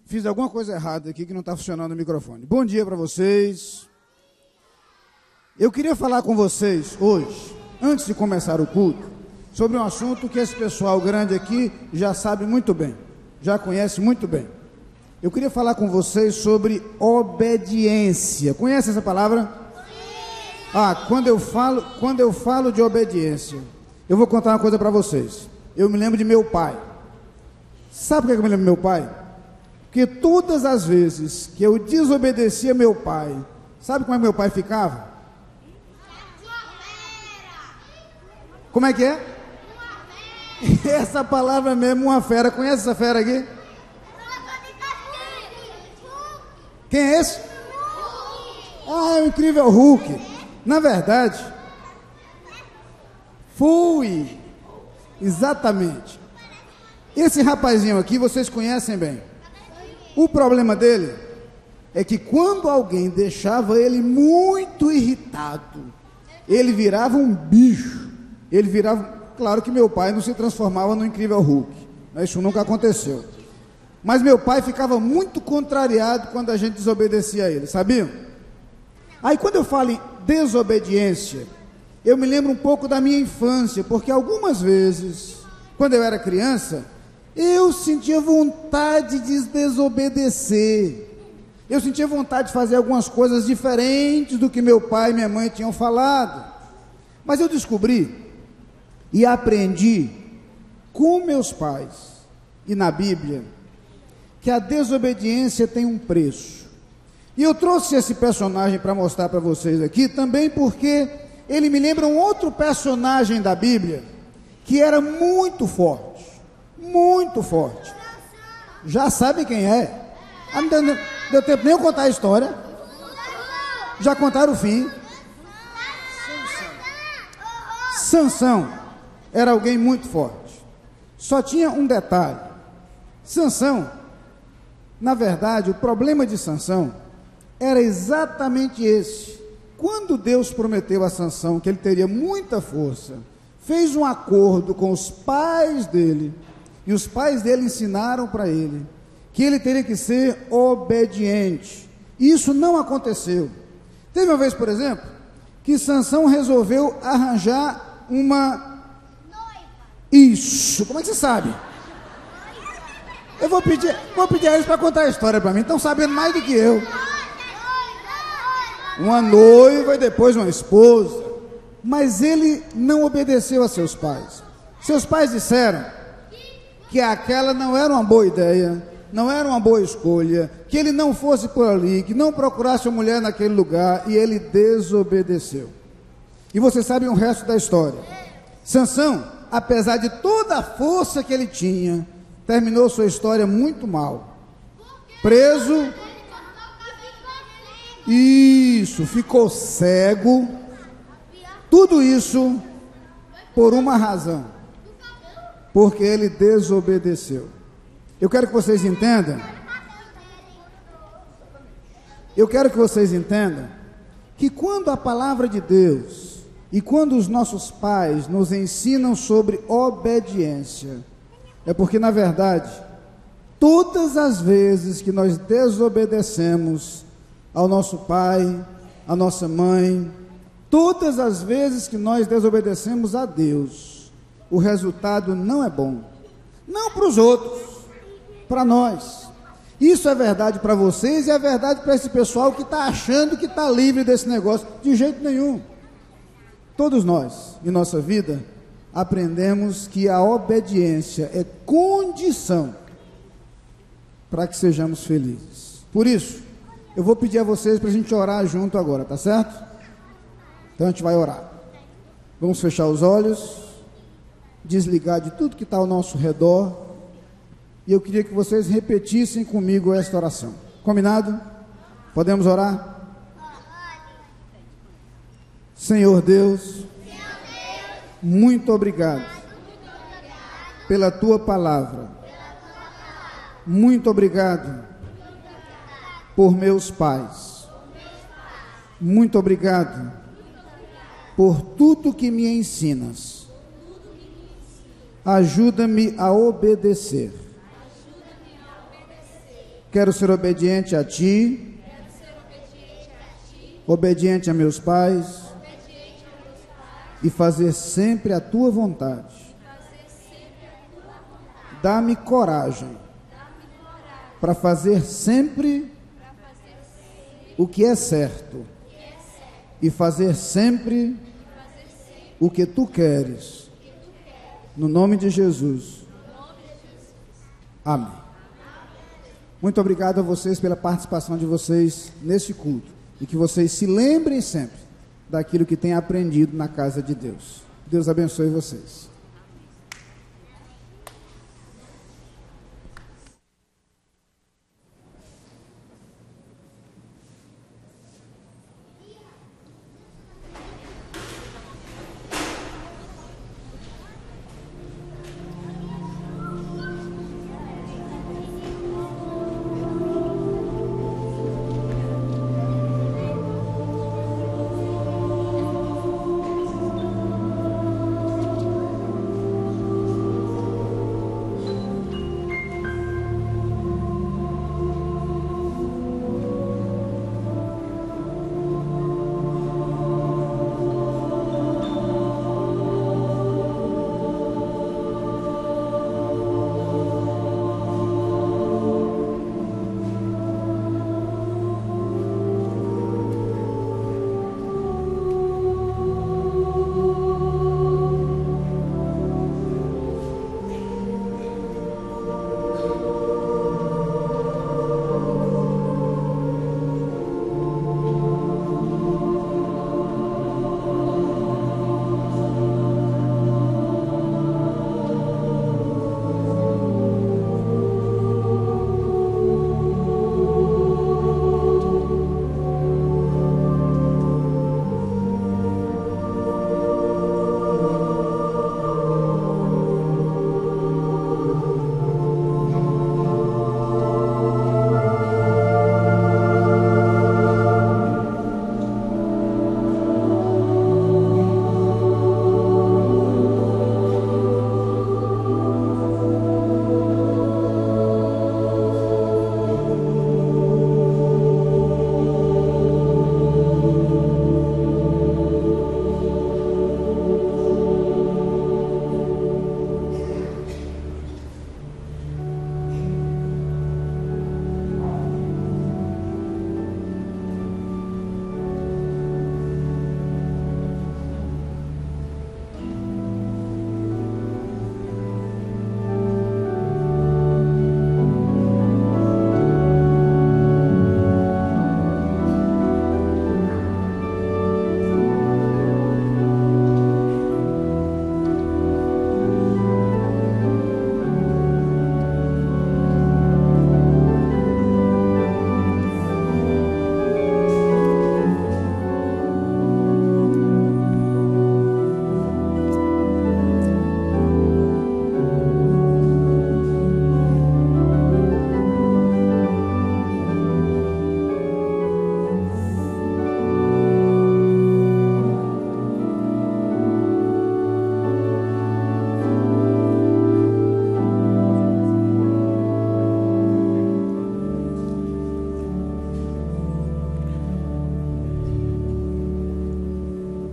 Fiz alguma coisa errada aqui que não está funcionando o microfone. Bom dia para vocês. Eu queria falar com vocês hoje, antes de começar o culto, sobre um assunto que esse pessoal grande aqui já sabe muito bem, já conhece muito bem. Eu queria falar com vocês sobre obediência. Conhece essa palavra? Ah, quando eu falo de obediência, eu vou contar uma coisa para vocês. Eu me lembro de meu pai. Sabe por que eu me lembro do meu pai? Porque todas as vezes que eu desobedecia meu pai, sabe como é que meu pai ficava? Como é que é? Essa palavra mesmo, uma fera. Conhece essa fera aqui? Quem é esse? Ah, é o incrível Hulk. Na verdade, fui. Exatamente. Esse rapazinho aqui, vocês conhecem bem. O problema dele é que quando alguém deixava ele muito irritado, ele virava um bicho. Ele virava... Claro que meu pai não se transformava no incrível Hulk. Isso nunca aconteceu. Mas meu pai ficava muito contrariado quando a gente desobedecia a ele, sabiam? Aí quando eu falo em desobediência, eu me lembro um pouco da minha infância, porque algumas vezes, quando eu era criança, eu sentia vontade de desobedecer. Eu sentia vontade de fazer algumas coisas diferentes do que meu pai e minha mãe tinham falado. Mas eu descobri e aprendi com meus pais e na Bíblia que a desobediência tem um preço. E eu trouxe esse personagem para mostrar para vocês aqui também porque ele me lembra um outro personagem da Bíblia que era muito forte. Muito forte. Já sabe quem é? Ah, não deu tempo nem eu contar a história. Já contaram o fim. Sansão era alguém muito forte. Só tinha um detalhe. Sansão, na verdade, o problema de Sansão era exatamente esse. Quando Deus prometeu a Sansão que ele teria muita força, fez um acordo com os pais dele, e os pais dele ensinaram para ele que ele teria que ser obediente. Isso não aconteceu. Teve uma vez, por exemplo, que Sansão resolveu arranjar uma... Isso, como é que você sabe? Eu vou pedir a eles para contar a história para mim, estão sabendo mais do que eu. Uma noiva e depois uma esposa. Mas ele não obedeceu a seus pais. Seus pais disseram que aquela não era uma boa ideia, não era uma boa escolha, que ele não fosse por ali, que não procurasse uma mulher naquele lugar, e ele desobedeceu. E você sabe o resto da história. Sansão, apesar de toda a força que ele tinha, terminou sua história muito mal. Preso. Isso, ficou cego. Tudo isso por uma razão. Porque ele desobedeceu. Eu quero que vocês entendam. Que quando a palavra de Deus e quando os nossos pais nos ensinam sobre obediência, é porque na verdade, todas as vezes que nós desobedecemos ao nosso pai, à nossa mãe, todas as vezes que nós desobedecemos a Deus, o resultado não é bom. Não para os outros, para nós. Isso é verdade para vocês e é verdade para esse pessoal que está achando que está livre desse negócio. De jeito nenhum. Todos nós, em nossa vida, aprendemos que a obediência é condição para que sejamos felizes. Por isso, eu vou pedir a vocês para a gente orar junto agora, tá certo? Então a gente vai orar. Vamos fechar os olhos, desligar de tudo que está ao nosso redor, e eu queria que vocês repetissem comigo esta oração. Combinado? Podemos orar? Senhor Deus, muito obrigado pela tua palavra. Muito obrigado por meus pais. Muito obrigado por tudo que me ensinas. Ajuda-me a obedecer. Quero ser obediente a Ti, obediente a meus pais, e fazer sempre a Tua vontade. Dá-me coragem para fazer sempre o que é certo e fazer sempre o que Tu queres. No nome de Jesus. Amém. Muito obrigado a vocês pela participação de vocês nesse culto. E que vocês se lembrem sempre daquilo que têm aprendido na casa de Deus. Deus abençoe vocês.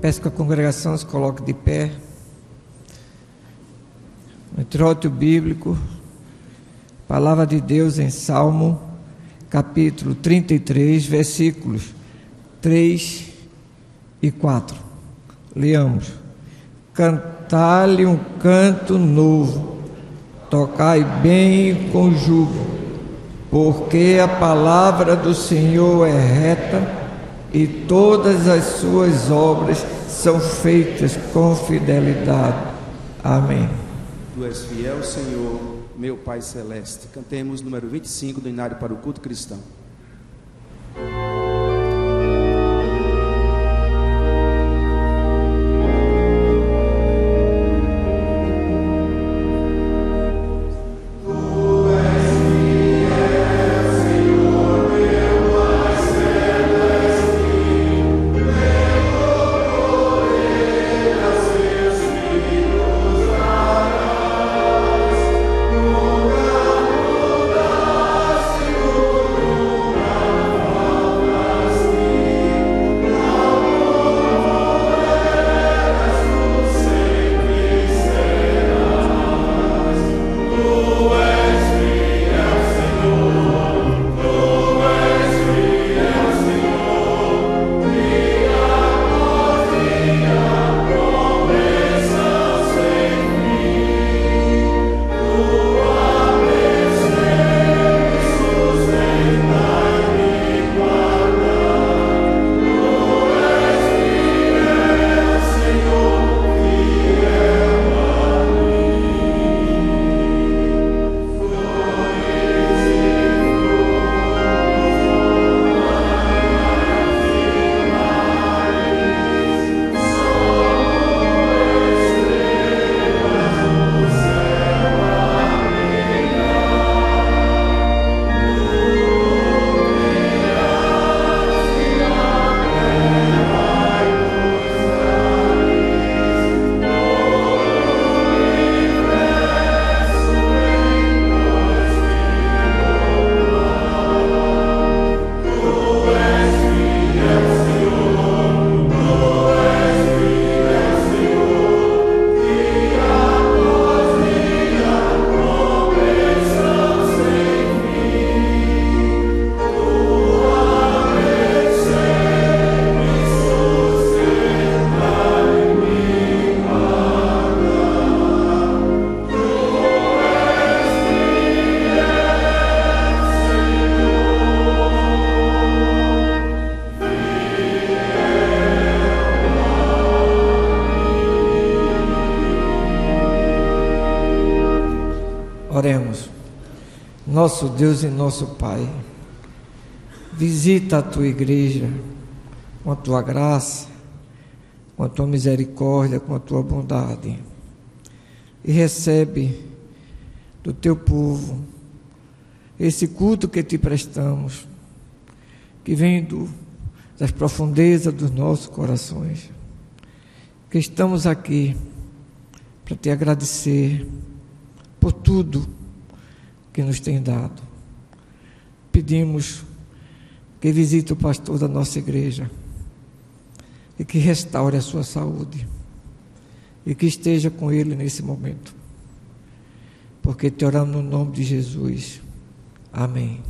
Peço que a congregação se coloque de pé. No introito bíblico, palavra de Deus em Salmo, capítulo 33, versículos 3 e 4. Leamos. Cantai-lhe um canto novo, tocai bem com júbilo, porque a palavra do Senhor é reta e todas as suas obras são feitas com fidelidade. Amém. Tu és fiel, Senhor, meu Pai Celeste. Cantemos número 25 do Inário para o Culto Cristão. Oh Oremos. Nosso Deus e nosso Pai, visita a tua igreja com a tua graça, com a tua misericórdia, com a tua bondade, e recebe do teu povo esse culto que te prestamos, que vem das profundezas dos nossos corações, que estamos aqui para te agradecer por tudo que nos tem dado. Pedimos que visite o pastor da nossa igreja e que restaure a sua saúde e que esteja com ele nesse momento, porque te oramos no nome de Jesus. Amém.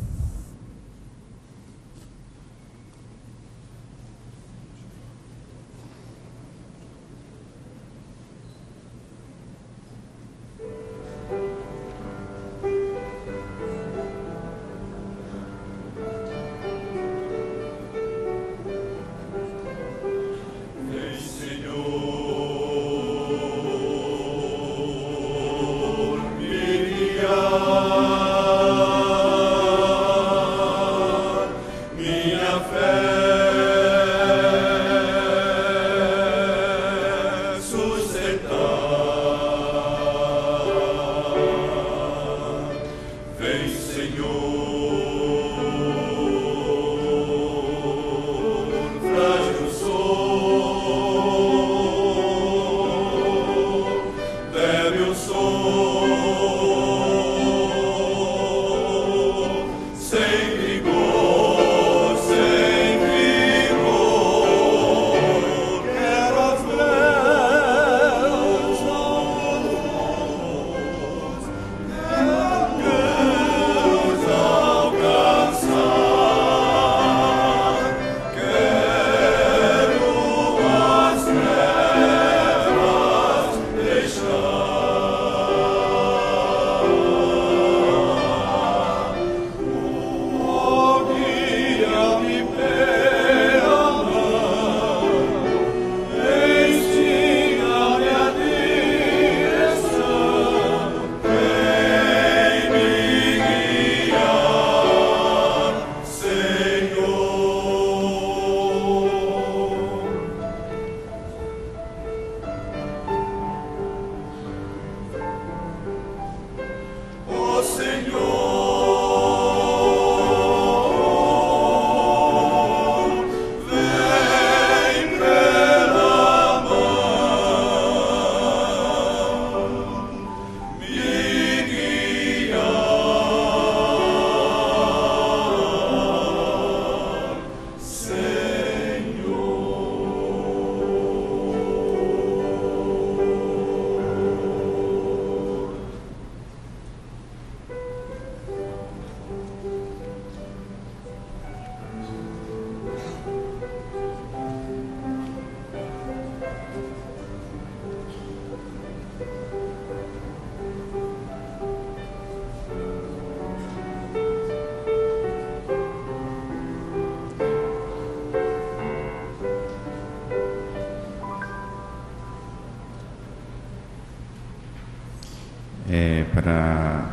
Para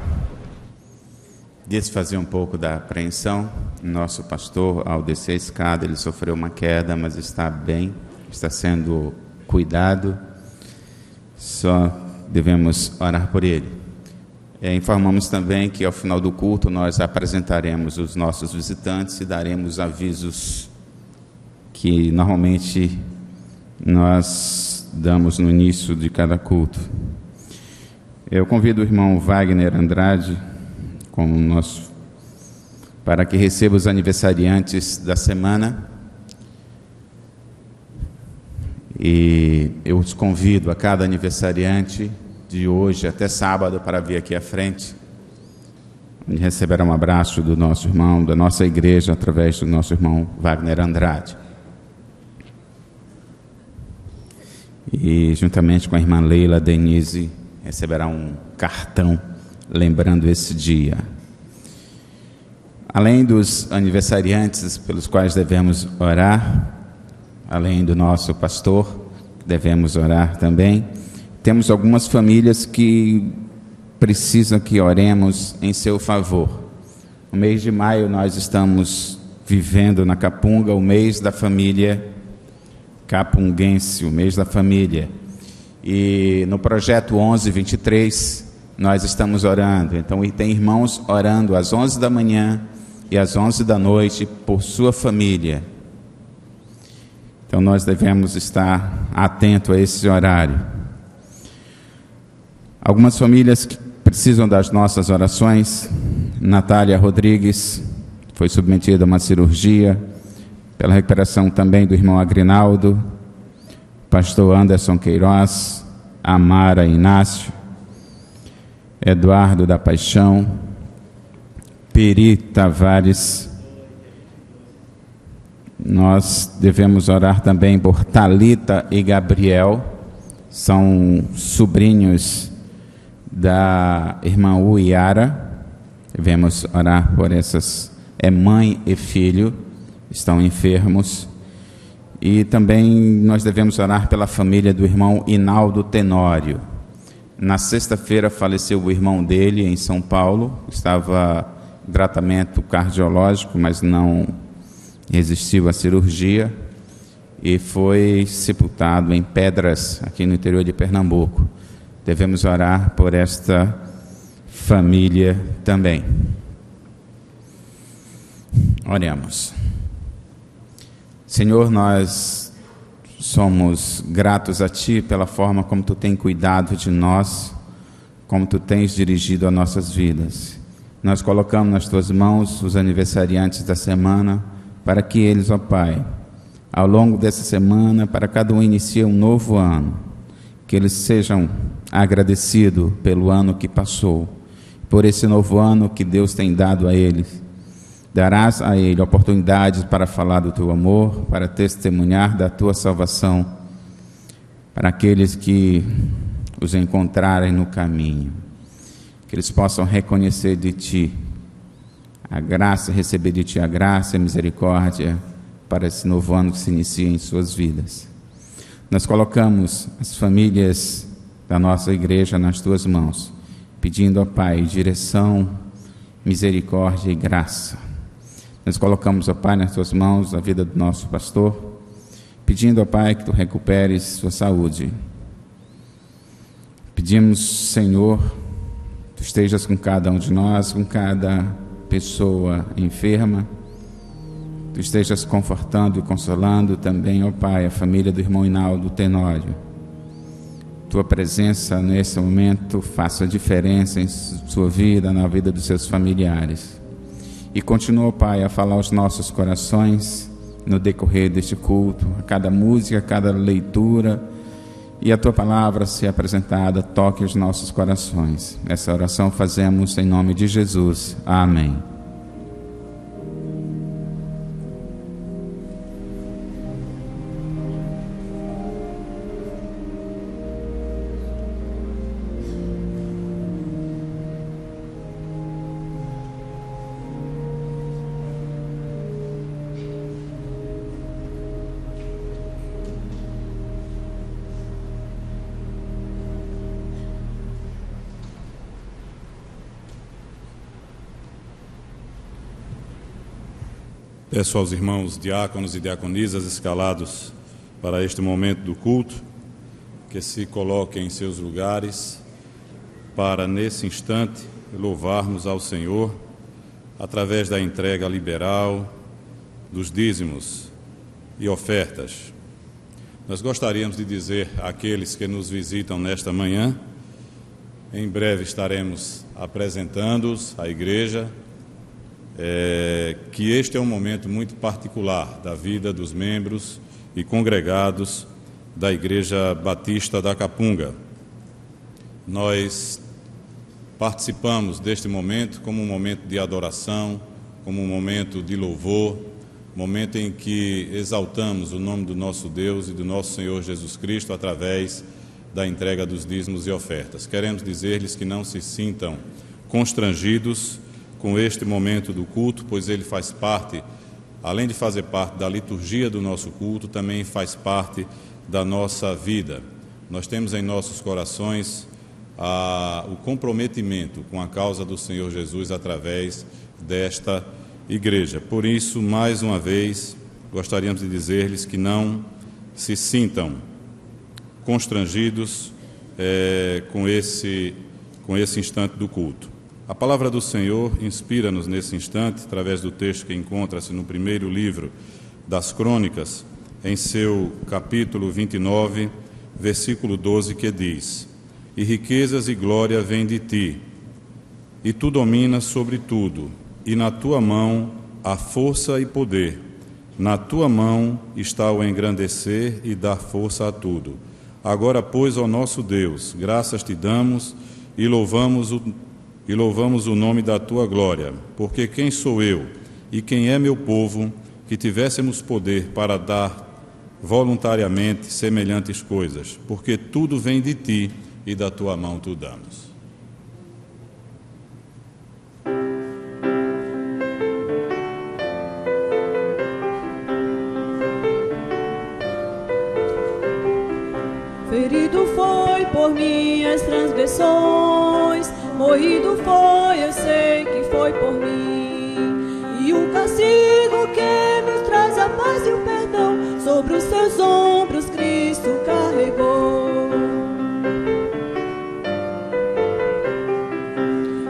desfazer um pouco da apreensão, nosso pastor, ao descer a escada, ele sofreu uma queda, mas está bem, está sendo cuidado, só devemos orar por ele. Informamos também que ao final do culto nós apresentaremos os nossos visitantes e daremos avisos que normalmente nós damos no início de cada culto. Eu convido o irmão Wagner Andrade como nosso, para que receba os aniversariantes da semana. E eu os convido a cada aniversariante de hoje até sábado para vir aqui à frente e receber um abraço do nosso irmão, da nossa igreja, através do nosso irmão Wagner Andrade. E juntamente com a irmã Leila Denise receberá um cartão lembrando esse dia. Além dos aniversariantes pelos quais devemos orar, além do nosso pastor, devemos orar também, temos algumas famílias que precisam que oremos em seu favor. No mês de maio nós estamos vivendo na Capunga o mês da família capunguense, o mês da família. E no projeto 1123 nós estamos orando. Então, e tem irmãos orando às 11 da manhã e às 11 da noite por sua família. Então nós devemos estar atentos a esse horário. Algumas famílias que precisam das nossas orações. Natália Rodrigues foi submetida a uma cirurgia, pela recuperação também do irmão Agrinaldo, pastor Anderson Queiroz, Amara Inácio, Eduardo da Paixão, Peri Tavares. Nós devemos orar também por Talita e Gabriel, são sobrinhos da irmã Uiara. Devemos orar por essas, é mãe e filho, estão enfermos. E também nós devemos orar pela família do irmão Inaldo Tenório. Na sexta-feira faleceu o irmão dele em São Paulo, estava em tratamento cardiológico, mas não resistiu à cirurgia e foi sepultado em Pedras, aqui no interior de Pernambuco. Devemos orar por esta família também. Oremos. Senhor, nós somos gratos a Ti pela forma como Tu tens cuidado de nós, como Tu tens dirigido as nossas vidas. Nós colocamos nas Tuas mãos os aniversariantes da semana, para que eles, ó Pai, ao longo dessa semana, para cada um inicie um novo ano, que eles sejam agradecidos pelo ano que passou, por esse novo ano que Deus tem dado a eles. Darás a ele oportunidades para falar do Teu amor, para testemunhar da Tua salvação, para aqueles que os encontrarem no caminho, que eles possam reconhecer de Ti a graça, receber de Ti a graça e a misericórdia para esse novo ano que se inicia em suas vidas. Nós colocamos as famílias da nossa igreja nas Tuas mãos, pedindo, ó Pai, direção, misericórdia e graça. Nós colocamos, ó Pai, nas Tuas mãos a vida do nosso pastor, pedindo, ó Pai, que Tu recuperes sua saúde. Pedimos, Senhor, Tu estejas com cada um de nós, com cada pessoa enferma, Tu estejas confortando e consolando também, ó Pai, a família do irmão Inaldo Tenório. Tua presença nesse momento faça diferença em sua vida, na vida dos seus familiares. E continua, Pai, a falar aos nossos corações no decorrer deste culto, a cada música, a cada leitura, e a Tua palavra ser apresentada, toque os nossos corações. Essa oração fazemos em nome de Jesus. Amém. Peço aos irmãos diáconos e diaconisas escalados para este momento do culto que se coloquem em seus lugares para, nesse instante, louvarmos ao Senhor através da entrega liberal dos dízimos e ofertas. Nós gostaríamos de dizer àqueles que nos visitam nesta manhã, em breve estaremos apresentando-os à igreja, que este é um momento muito particular da vida dos membros e congregados da Igreja Batista da Capunga. Nós participamos deste momento como um momento de adoração, como um momento de louvor, momento em que exaltamos o nome do nosso Deus e do nosso Senhor Jesus Cristo através da entrega dos dízimos e ofertas. Queremos dizer-lhes que não se sintam constrangidos com este momento do culto, pois ele faz parte, além de fazer parte da liturgia do nosso culto, também faz parte da nossa vida. Nós temos em nossos corações o comprometimento com a causa do Senhor Jesus através desta igreja. Por isso, mais uma vez, gostaríamos de dizer-lhes que não se sintam constrangidos com esse instante do culto. A palavra do Senhor inspira-nos nesse instante, através do texto que encontra-se no primeiro livro das Crônicas, em seu capítulo 29, versículo 12, que diz: E riquezas e glória vêm de ti, e tu dominas sobre tudo, e na tua mão há força e poder. Na tua mão está o engrandecer e dar força a tudo. Agora, pois, ó nosso Deus, graças te damos e louvamos o nome da tua glória, porque quem sou eu e quem é meu povo que tivéssemos poder para dar voluntariamente semelhantes coisas, porque tudo vem de ti e da tua mão tu damos. Ferido foi por minhas transgressões, morrido foi, eu sei que foi por mim. E o castigo que nos traz a paz e o perdão, sobre os seus ombros Cristo carregou.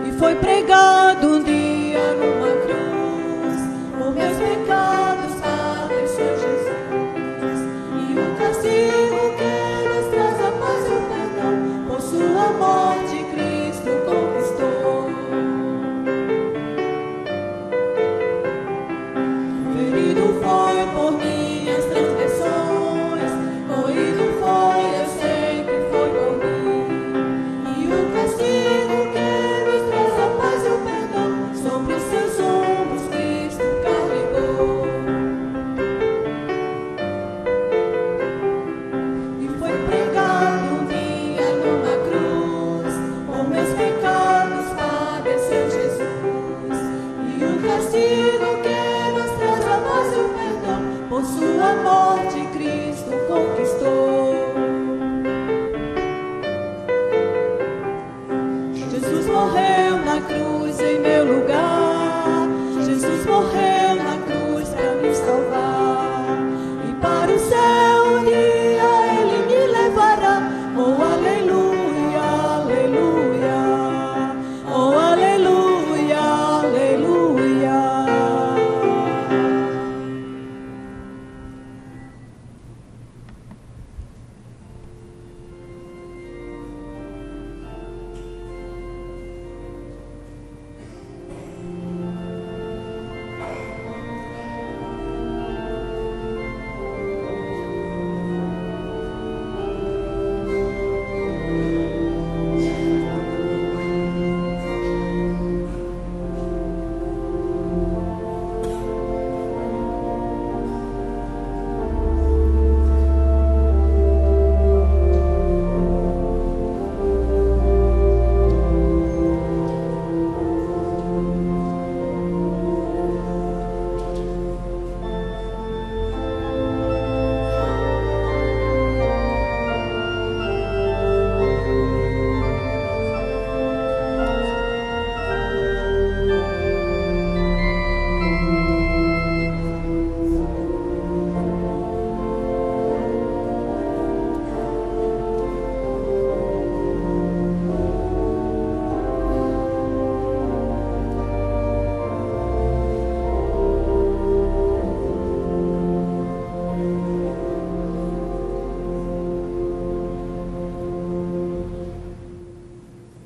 E foi pregado um dia numa cruz, por meus pecados padeceu Jesus. E o castigo que nos traz a paz e o perdão, por sua morte Cristo conquistou. Ferido foi por minhas transgressões, morrido foi, eu sei que foi por mim. E o castigo que nos traz a paz e o perdão, sobre os seus ombros Cristo carregou. E foi pregado um dia numa cruz, por meus pecados padeceu Jesus. E o castigo que nos traz a paz e o perdão, por sua morte Cristo conquistou. Jesus morreu na cruz em meu lugar, Jesus morreu na cruz para me salvar. E para o céu um dia Ele me levará. Oh, aleluia, aleluia. Oh, aleluia, aleluia.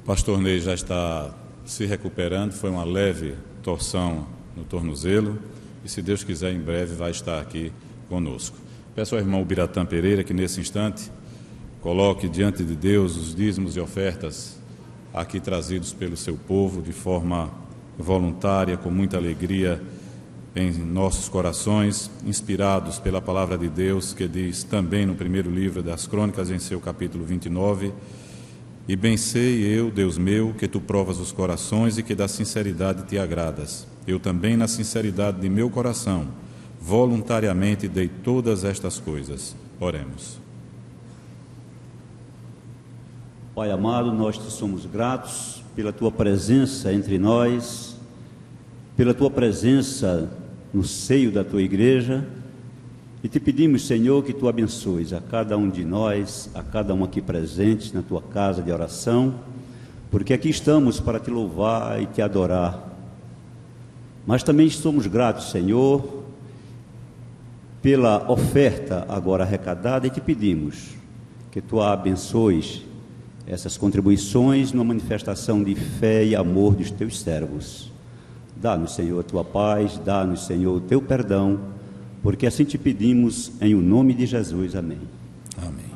Pastor Ney já está se recuperando, foi uma leve torção no tornozelo e, se Deus quiser, em breve vai estar aqui conosco. Peço ao irmão Biratã Pereira que, nesse instante, coloque diante de Deus os dízimos e ofertas aqui trazidos pelo seu povo de forma voluntária, com muita alegria em nossos corações, inspirados pela palavra de Deus, que diz também no primeiro livro das Crônicas, em seu capítulo 29, E bem sei eu, Deus meu, que tu provas os corações e que da sinceridade te agradas. Eu também, na sinceridade de meu coração, voluntariamente dei todas estas coisas. Oremos. Pai amado, nós te somos gratos pela tua presença entre nós, pela tua presença no seio da tua igreja, e te pedimos, Senhor, que tu abençoes a cada um de nós, a cada um aqui presente na tua casa de oração, porque aqui estamos para te louvar e te adorar. Mas também somos gratos, Senhor, pela oferta agora arrecadada, e te pedimos que tu a abençoes essas contribuições numa manifestação de fé e amor dos teus servos. Dá-nos, Senhor, a tua paz, dá-nos, Senhor, o teu perdão, porque assim te pedimos em o nome de Jesus. Amém. Amém.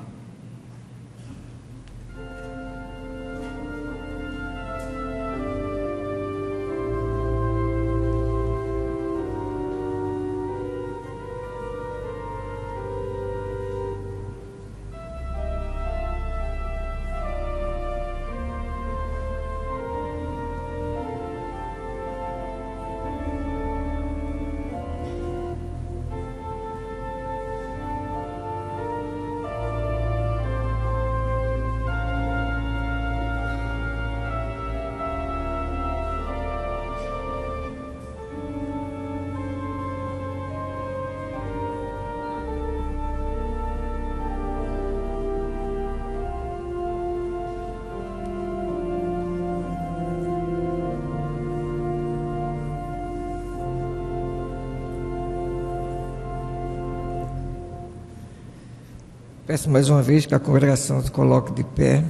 Peço mais uma vez que a congregação se coloque de pé.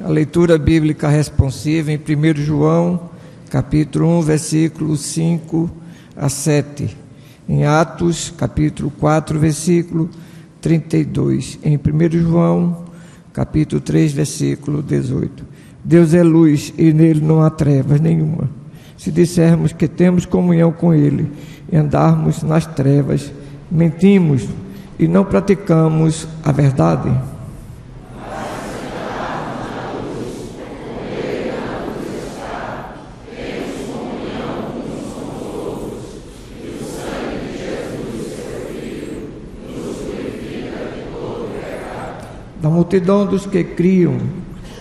A leitura bíblica responsiva em 1 João, capítulo 1, versículo 5 a 7. Em Atos, capítulo 4, versículo 32. Em 1 João, capítulo 3, versículo 18. Deus é luz e nele não há trevas nenhuma. Se dissermos que temos comunhão com ele e andarmos nas trevas, mentimos e não praticamos a verdade. Da multidão dos que criam,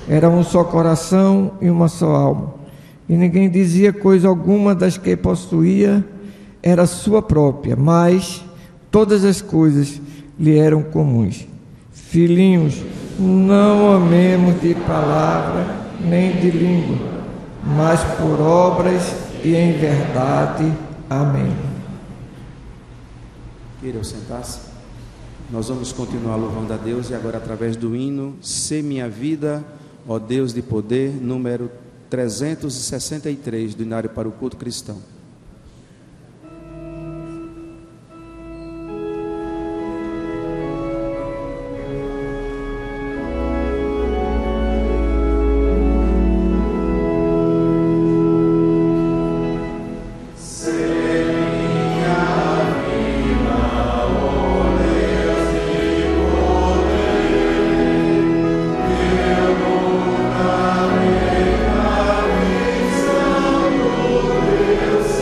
era um só coração e uma só alma, e ninguém dizia coisa alguma das que possuía era sua própria, mas todas as coisas lhe eram comuns. Filhinhos, não amemos de palavra nem de língua, mas por obras e em verdade. Amém. Queiram sentar-se. Nós vamos continuar louvando a Deus, e agora através do hino "Se Minha Vida, ó Deus de Poder", número 363 do Inário para o Culto Cristão. Deus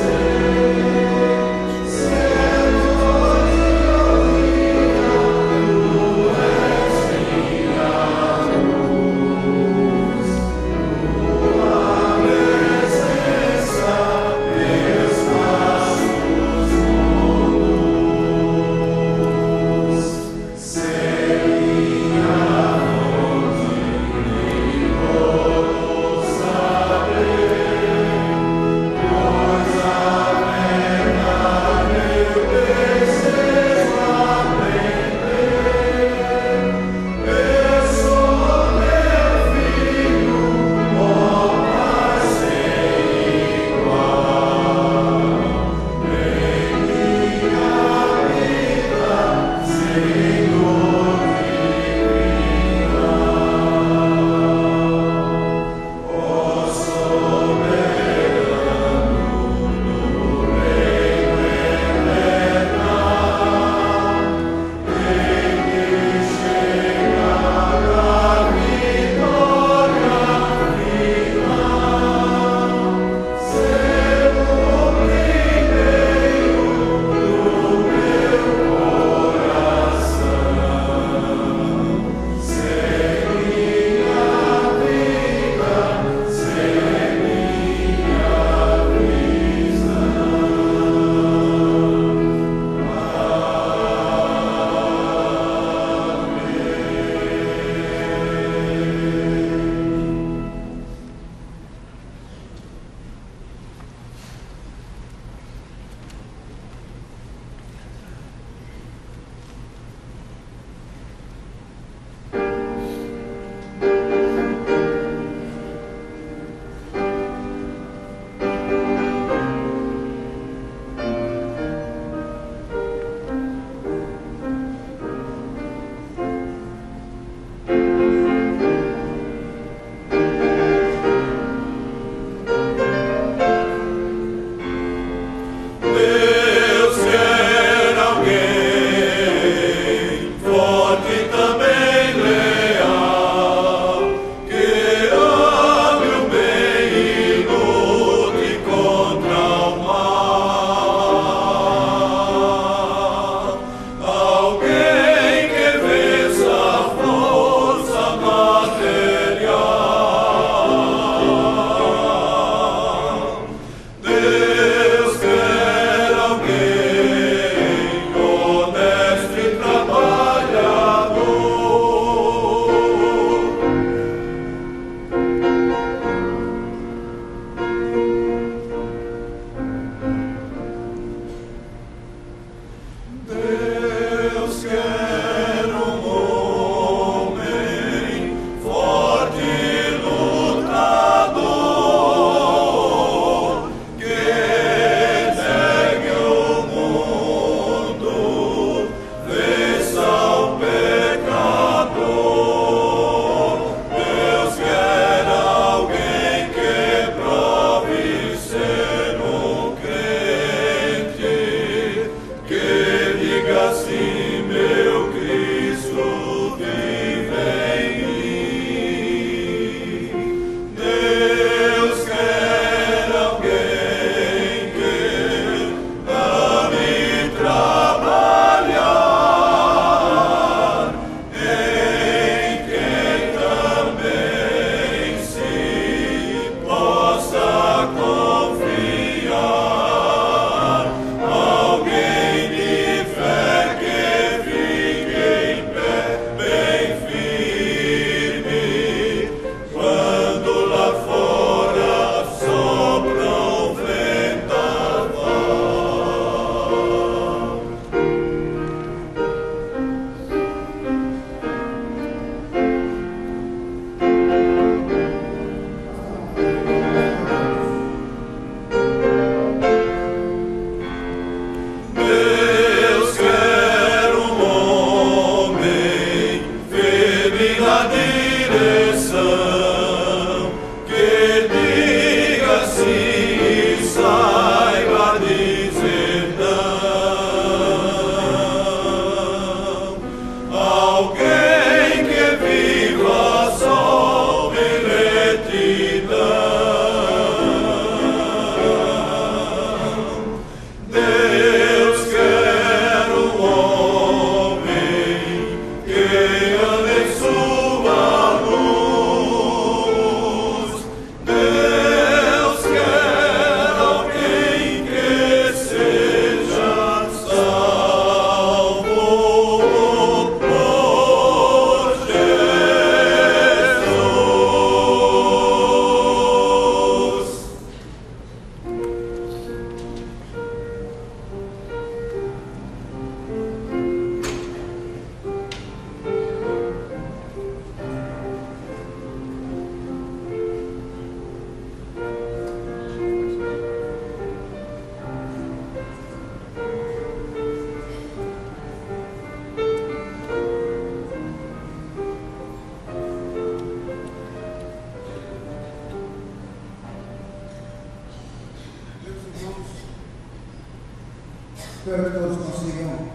Espero que todos consigam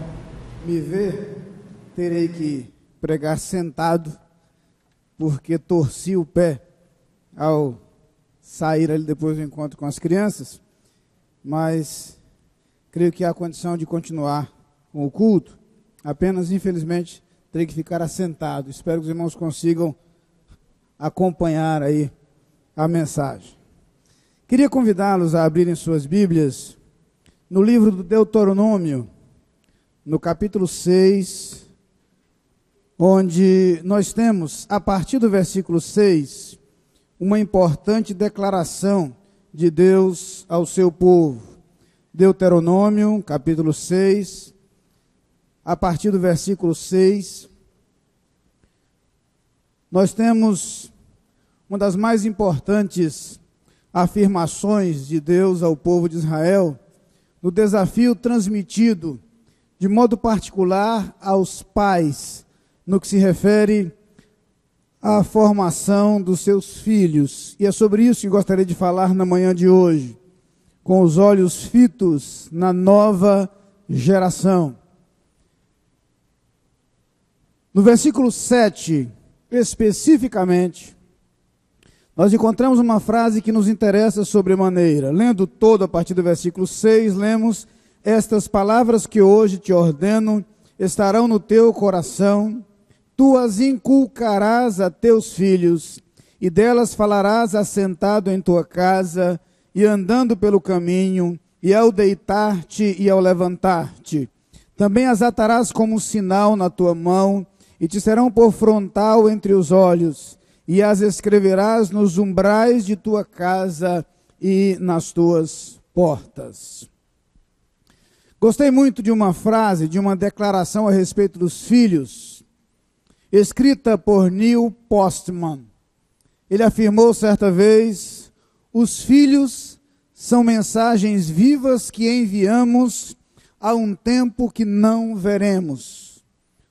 me ver. Terei que pregar sentado, porque torci o pé ao sair ali depois do encontro com as crianças, mas creio que há condição de continuar com o culto. Apenas, infelizmente, terei que ficar assentado. Espero que os irmãos consigam acompanhar aí a mensagem. Queria convidá-los a abrirem suas Bíblias no livro do Deuteronômio, no capítulo 6, onde nós temos, a partir do versículo 6, uma importante declaração de Deus ao seu povo. Deuteronômio, capítulo 6, a partir do versículo 6, nós temos uma das mais importantes afirmações de Deus ao povo de Israel, no desafio transmitido de modo particular aos pais, no que se refere à formação dos seus filhos. E é sobre isso que gostaria de falar na manhã de hoje, com os olhos fitos na nova geração. No versículo 7, especificamente, nós encontramos uma frase que nos interessa sobremaneira. Lendo todo a partir do versículo 6, lemos: estas palavras que hoje te ordeno estarão no teu coração, tu as inculcarás a teus filhos, e delas falarás assentado em tua casa, e andando pelo caminho, e ao deitar-te e ao levantar-te. Também as atarás como sinal na tua mão, e te serão por frontal entre os olhos, e as escreverás nos umbrais de tua casa e nas tuas portas. Gostei muito de uma frase, de uma declaração a respeito dos filhos, escrita por Neil Postman. Ele afirmou certa vez: os filhos são mensagens vivas que enviamos a um tempo que não veremos.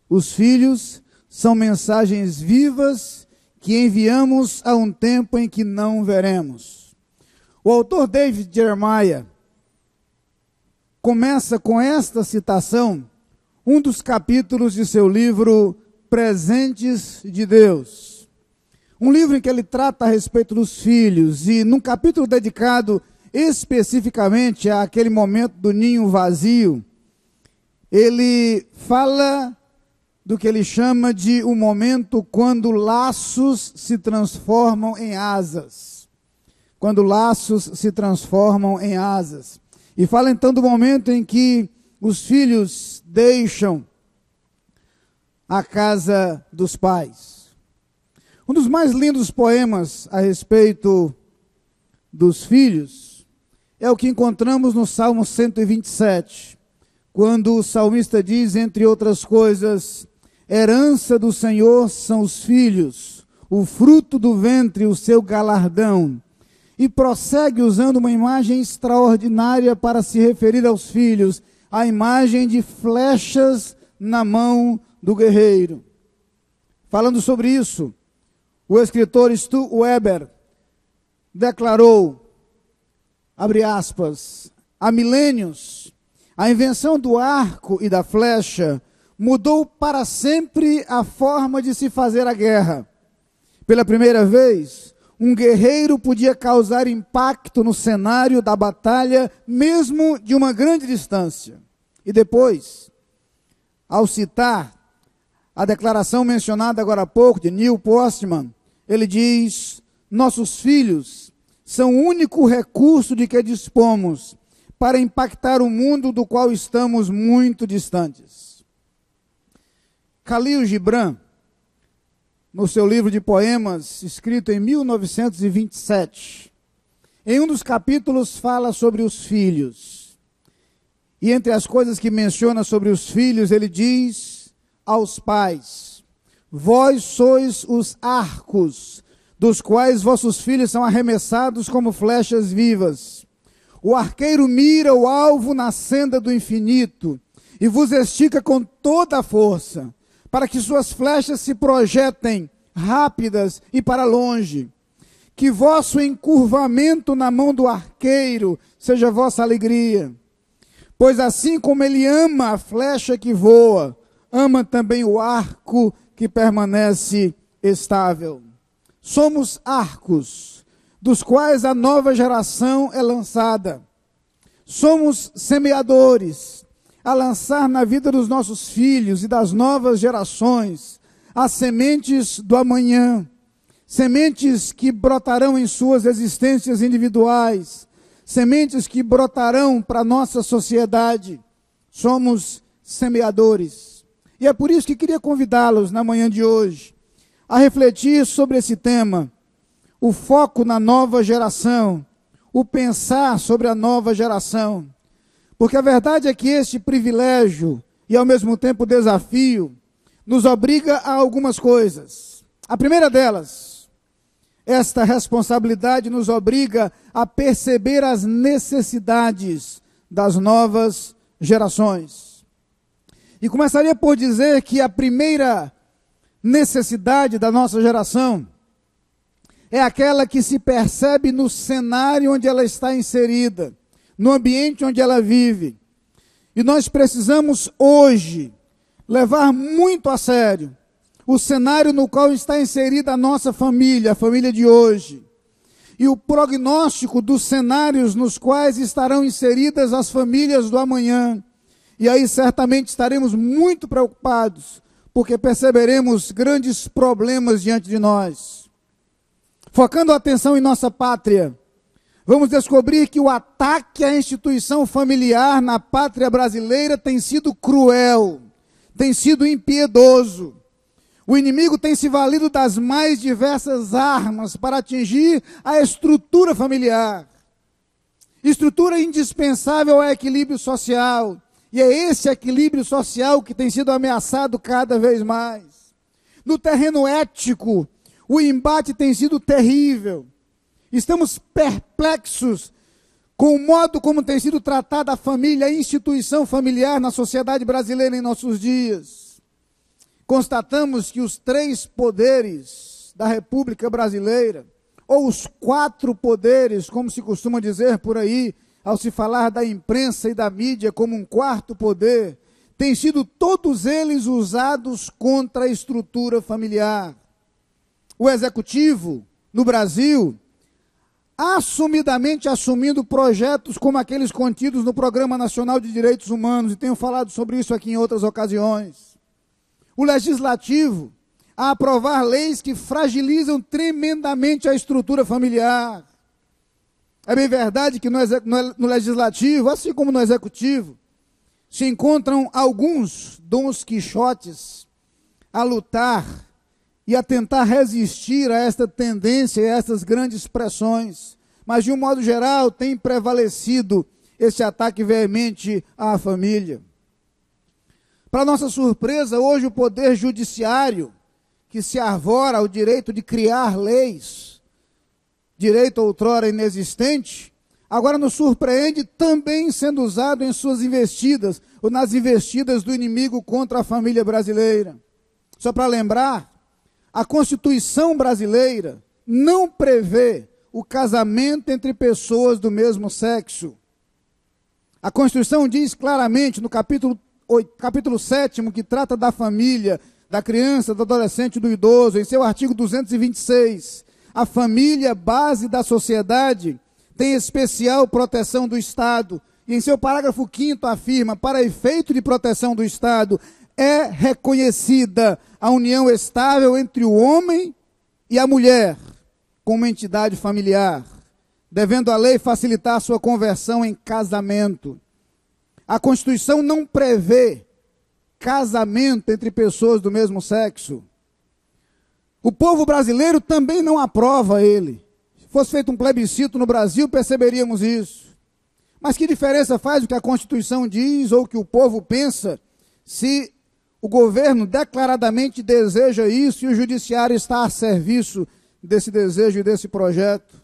Os filhos são mensagens vivas que enviamos a um tempo em que não veremos. O autor David Jeremiah começa com esta citação, um dos capítulos de seu livro Presentes de Deus. Um livro em que ele trata a respeito dos filhos, e num capítulo dedicado especificamente àquele momento do ninho vazio, ele fala do que ele chama de um momento quando laços se transformam em asas. Quando laços se transformam em asas. E fala então do momento em que os filhos deixam a casa dos pais. Um dos mais lindos poemas a respeito dos filhos é o que encontramos no Salmo 127, quando o salmista diz, entre outras coisas: herança do Senhor são os filhos, o fruto do ventre, o seu galardão. E prossegue usando uma imagem extraordinária para se referir aos filhos, a imagem de flechas na mão do guerreiro. Falando sobre isso, o escritor Stu Weber declarou, abre aspas, há milênios, a invenção do arco e da flecha mudou para sempre a forma de se fazer a guerra. Pela primeira vez, um guerreiro podia causar impacto no cenário da batalha, mesmo de uma grande distância. E depois, ao citar a declaração mencionada agora há pouco de Neil Postman, ele diz: nossos filhos são o único recurso de que dispomos para impactar o mundo do qual estamos muito distantes. Khalil Gibran, no seu livro de poemas, escrito em 1927, em um dos capítulos fala sobre os filhos. E entre as coisas que menciona sobre os filhos, ele diz aos pais: vós sois os arcos, dos quais vossos filhos são arremessados como flechas vivas. O arqueiro mira o alvo na senda do infinito, e vos estica com toda a força, para que suas flechas se projetem rápidas e para longe. Que vosso encurvamento na mão do arqueiro seja vossa alegria. Pois assim como ele ama a flecha que voa, ama também o arco que permanece estável. Somos arcos, dos quais a nova geração é lançada. Somos semeadores, a lançar na vida dos nossos filhos e das novas gerações as sementes do amanhã, sementes que brotarão em suas existências individuais, sementes que brotarão para a nossa sociedade. Somos semeadores. E é por isso que queria convidá-los na manhã de hoje a refletir sobre esse tema, o foco na nova geração, o pensar sobre a nova geração. Porque a verdade é que este privilégio e ao mesmo tempo desafio nos obriga a algumas coisas. A primeira delas, esta responsabilidade nos obriga a perceber as necessidades das novas gerações. E começaria por dizer que a primeira necessidade da nossa geração é aquela que se percebe no cenário onde ela está inserida, no ambiente onde ela vive. E nós precisamos hoje levar muito a sério o cenário no qual está inserida a nossa família, a família de hoje, e o prognóstico dos cenários nos quais estarão inseridas as famílias do amanhã. E aí certamente estaremos muito preocupados, porque perceberemos grandes problemas diante de nós. Focando a atenção em nossa pátria, vamos descobrir que o ataque à instituição familiar na pátria brasileira tem sido cruel, tem sido impiedoso. O inimigo tem se valido das mais diversas armas para atingir a estrutura familiar. Estrutura indispensável ao equilíbrio social. E é esse equilíbrio social que tem sido ameaçado cada vez mais. No terreno ético, o embate tem sido terrível. Estamos perplexos com o modo como tem sido tratada a família, a instituição familiar na sociedade brasileira em nossos dias. Constatamos que os 3 poderes da República Brasileira, ou os 4 poderes, como se costuma dizer por aí, ao se falar da imprensa e da mídia como um 4º poder, têm sido todos eles usados contra a estrutura familiar. O Executivo, no Brasil, assumidamente assumindo projetos como aqueles contidos no Programa Nacional de Direitos Humanos, e tenho falado sobre isso aqui em outras ocasiões. O Legislativo, a aprovar leis que fragilizam tremendamente a estrutura familiar. É bem verdade que no Legislativo, assim como no Executivo, se encontram alguns Dons Quixotes a lutar e a tentar resistir a esta tendência e a essas grandes pressões. Mas, de um modo geral, tem prevalecido esse ataque veemente à família. Para nossa surpresa, hoje o Poder Judiciário, que se arvora ao direito de criar leis, direito outrora inexistente, agora nos surpreende também sendo usado em suas investidas, ou nas investidas do inimigo contra a família brasileira. Só para lembrar, a Constituição brasileira não prevê o casamento entre pessoas do mesmo sexo. A Constituição diz claramente no capítulo 7º, que trata da família, da criança, do adolescente e do idoso, em seu artigo 226, a família, base da sociedade, tem especial proteção do Estado. E em seu parágrafo 5º afirma, para efeito de proteção do Estado, é reconhecida a união estável entre o homem e a mulher, como entidade familiar, devendo a lei facilitar sua conversão em casamento. A Constituição não prevê casamento entre pessoas do mesmo sexo. O povo brasileiro também não aprova ele. Se fosse feito um plebiscito no Brasil, perceberíamos isso. Mas que diferença faz o que a Constituição diz ou o que o povo pensa, se o governo declaradamente deseja isso e o judiciário está a serviço desse desejo e desse projeto?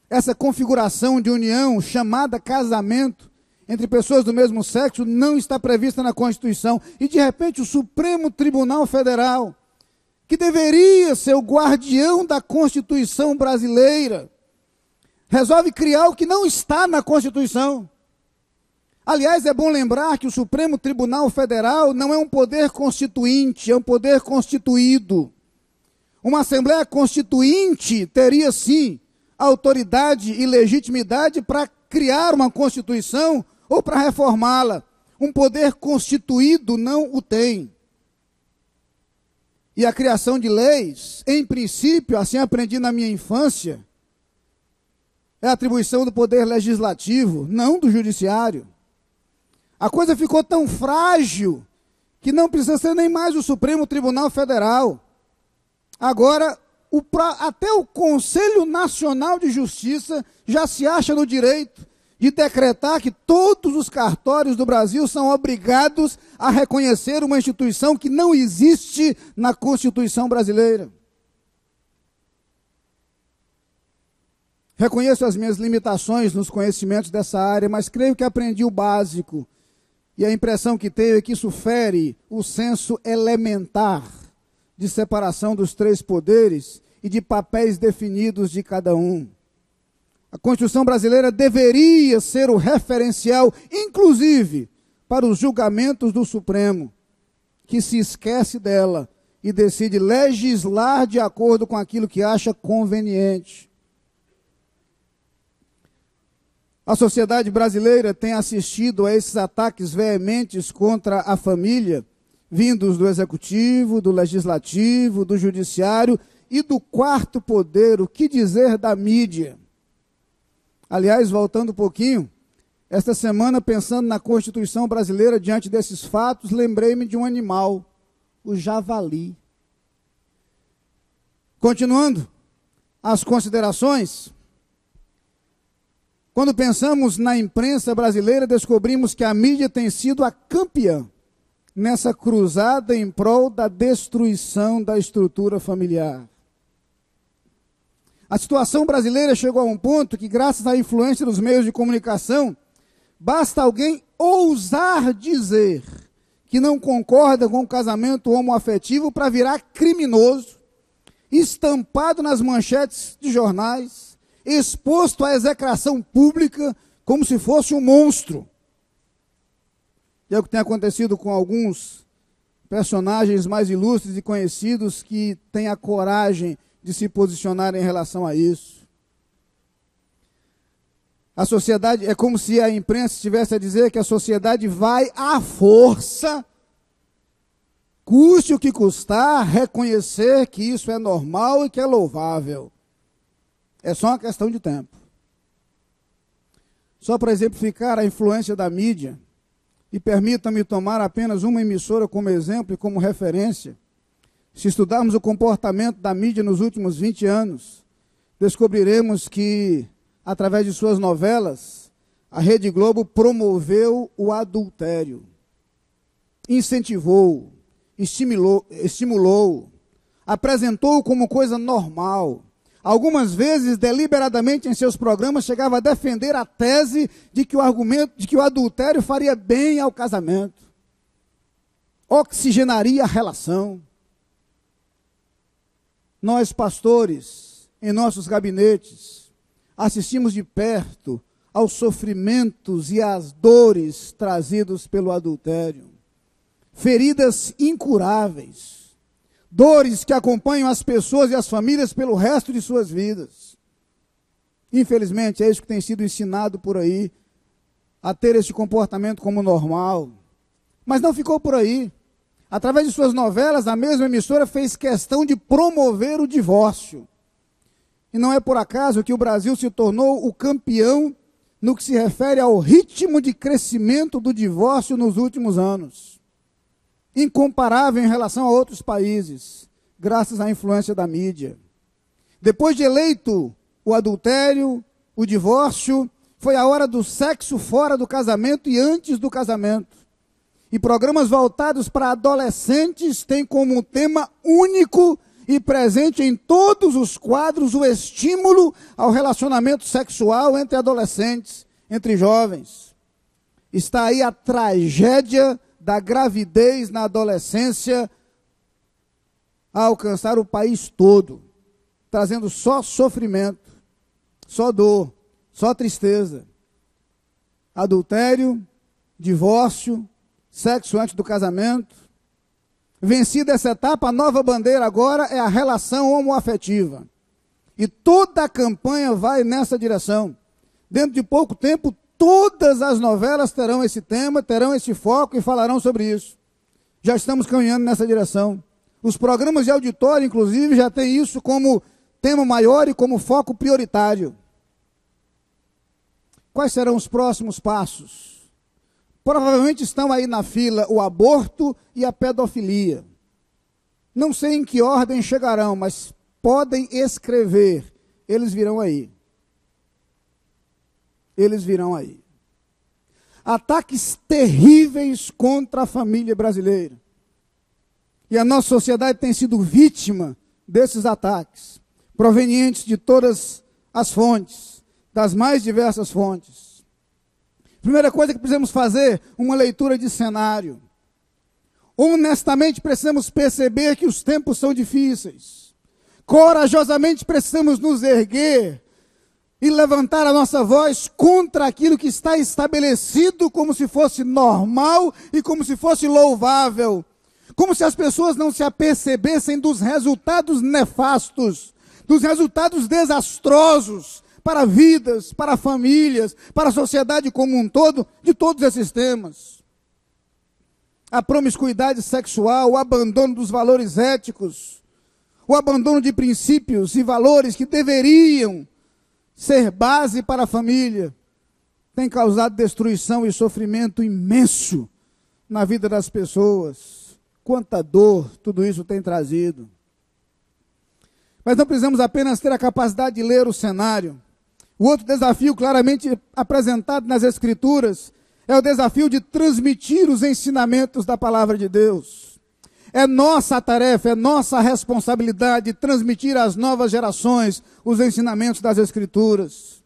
Essa configuração de união, chamada casamento, entre pessoas do mesmo sexo, não está prevista na Constituição. E, de repente, o Supremo Tribunal Federal, que deveria ser o guardião da Constituição brasileira, resolve criar o que não está na Constituição. Aliás, é bom lembrar que o Supremo Tribunal Federal não é um poder constituinte, é um poder constituído. Uma Assembleia Constituinte teria, sim, autoridade e legitimidade para criar uma Constituição ou para reformá-la. Um poder constituído não o tem. E a criação de leis, em princípio, assim aprendi na minha infância, é atribuição do poder legislativo, não do judiciário. A coisa ficou tão frágil que não precisa ser nem mais o Supremo Tribunal Federal. Agora, até o Conselho Nacional de Justiça já se acha no direito de decretar que todos os cartórios do Brasil são obrigados a reconhecer uma instituição que não existe na Constituição brasileira. Reconheço as minhas limitações nos conhecimentos dessa área, mas creio que aprendi o básico. E a impressão que tenho é que isso fere o senso elementar de separação dos três poderes e de papéis definidos de cada um. A Constituição brasileira deveria ser o referencial, inclusive, para os julgamentos do Supremo, que se esquece dela e decide legislar de acordo com aquilo que acha conveniente. A sociedade brasileira tem assistido a esses ataques veementes contra a família, vindos do Executivo, do Legislativo, do Judiciário e do quarto poder, o que dizer da mídia. Aliás, voltando um pouquinho, esta semana, pensando na Constituição brasileira, diante desses fatos, lembrei-me de um animal, o javali. Continuando as considerações, quando pensamos na imprensa brasileira, descobrimos que a mídia tem sido a campeã nessa cruzada em prol da destruição da estrutura familiar. A situação brasileira chegou a um ponto que, graças à influência dos meios de comunicação, basta alguém ousar dizer que não concorda com o casamento homoafetivo para virar criminoso, estampado nas manchetes de jornais, exposto à execração pública como se fosse um monstro. E é o que tem acontecido com alguns personagens mais ilustres e conhecidos que têm a coragem de se posicionar em relação a isso. A sociedade, é como se a imprensa estivesse a dizer que a sociedade vai à força, custe o que custar, reconhecer que isso é normal e que é louvável. É só uma questão de tempo. Só para exemplificar a influência da mídia, e permita-me tomar apenas uma emissora como exemplo e como referência, se estudarmos o comportamento da mídia nos últimos 20 anos, descobriremos que, através de suas novelas, a Rede Globo promoveu o adultério, incentivou, estimulou, apresentou como coisa normal. Algumas vezes, deliberadamente em seus programas, chegava a defender a tese de que o adultério faria bem ao casamento, oxigenaria a relação. Nós, pastores, em nossos gabinetes, assistimos de perto aos sofrimentos e às dores trazidos pelo adultério. Feridas incuráveis. Dores que acompanham as pessoas e as famílias pelo resto de suas vidas. Infelizmente, é isso que tem sido ensinado por aí, a ter esse comportamento como normal. Mas não ficou por aí. Através de suas novelas, a mesma emissora fez questão de promover o divórcio. E não é por acaso que o Brasil se tornou o campeão no que se refere ao ritmo de crescimento do divórcio nos últimos anos. Incomparável em relação a outros países, graças à influência da mídia. Depois de eleito o adultério, o divórcio, foi a hora do sexo fora do casamento e antes do casamento. E programas voltados para adolescentes têm como tema único e presente em todos os quadros o estímulo ao relacionamento sexual entre adolescentes, entre jovens. Está aí a tragédia da gravidez na adolescência a alcançar o país todo, trazendo só sofrimento, só dor, só tristeza. Adultério, divórcio, sexo antes do casamento. Vencida essa etapa, a nova bandeira agora é a relação homoafetiva. E toda a campanha vai nessa direção. Dentro de pouco tempo, todas as novelas terão esse tema, terão esse foco e falarão sobre isso. Já estamos caminhando nessa direção. Os programas de auditório, inclusive, já têm isso como tema maior e como foco prioritário. Quais serão os próximos passos? Provavelmente estão aí na fila o aborto e a pedofilia. Não sei em que ordem chegarão, mas podem escrever. Eles virão aí. Eles virão aí. Ataques terríveis contra a família brasileira. E a nossa sociedade tem sido vítima desses ataques, provenientes de todas as fontes, das mais diversas fontes. Primeira coisa que precisamos fazer, uma leitura de cenário. Honestamente precisamos perceber que os tempos são difíceis. Corajosamente precisamos nos erguer e levantar a nossa voz contra aquilo que está estabelecido como se fosse normal e como se fosse louvável. Como se as pessoas não se apercebessem dos resultados nefastos, dos resultados desastrosos para vidas, para famílias, para a sociedade como um todo, de todos esses temas. A promiscuidade sexual, o abandono dos valores éticos, o abandono de princípios e valores que deveriam ser base para a família, tem causado destruição e sofrimento imenso na vida das pessoas. Quanta dor tudo isso tem trazido. Mas não precisamos apenas ter a capacidade de ler o cenário. O outro desafio claramente apresentado nas Escrituras é o desafio de transmitir os ensinamentos da palavra de Deus. É nossa tarefa, é nossa responsabilidade transmitir às novas gerações os ensinamentos das Escrituras.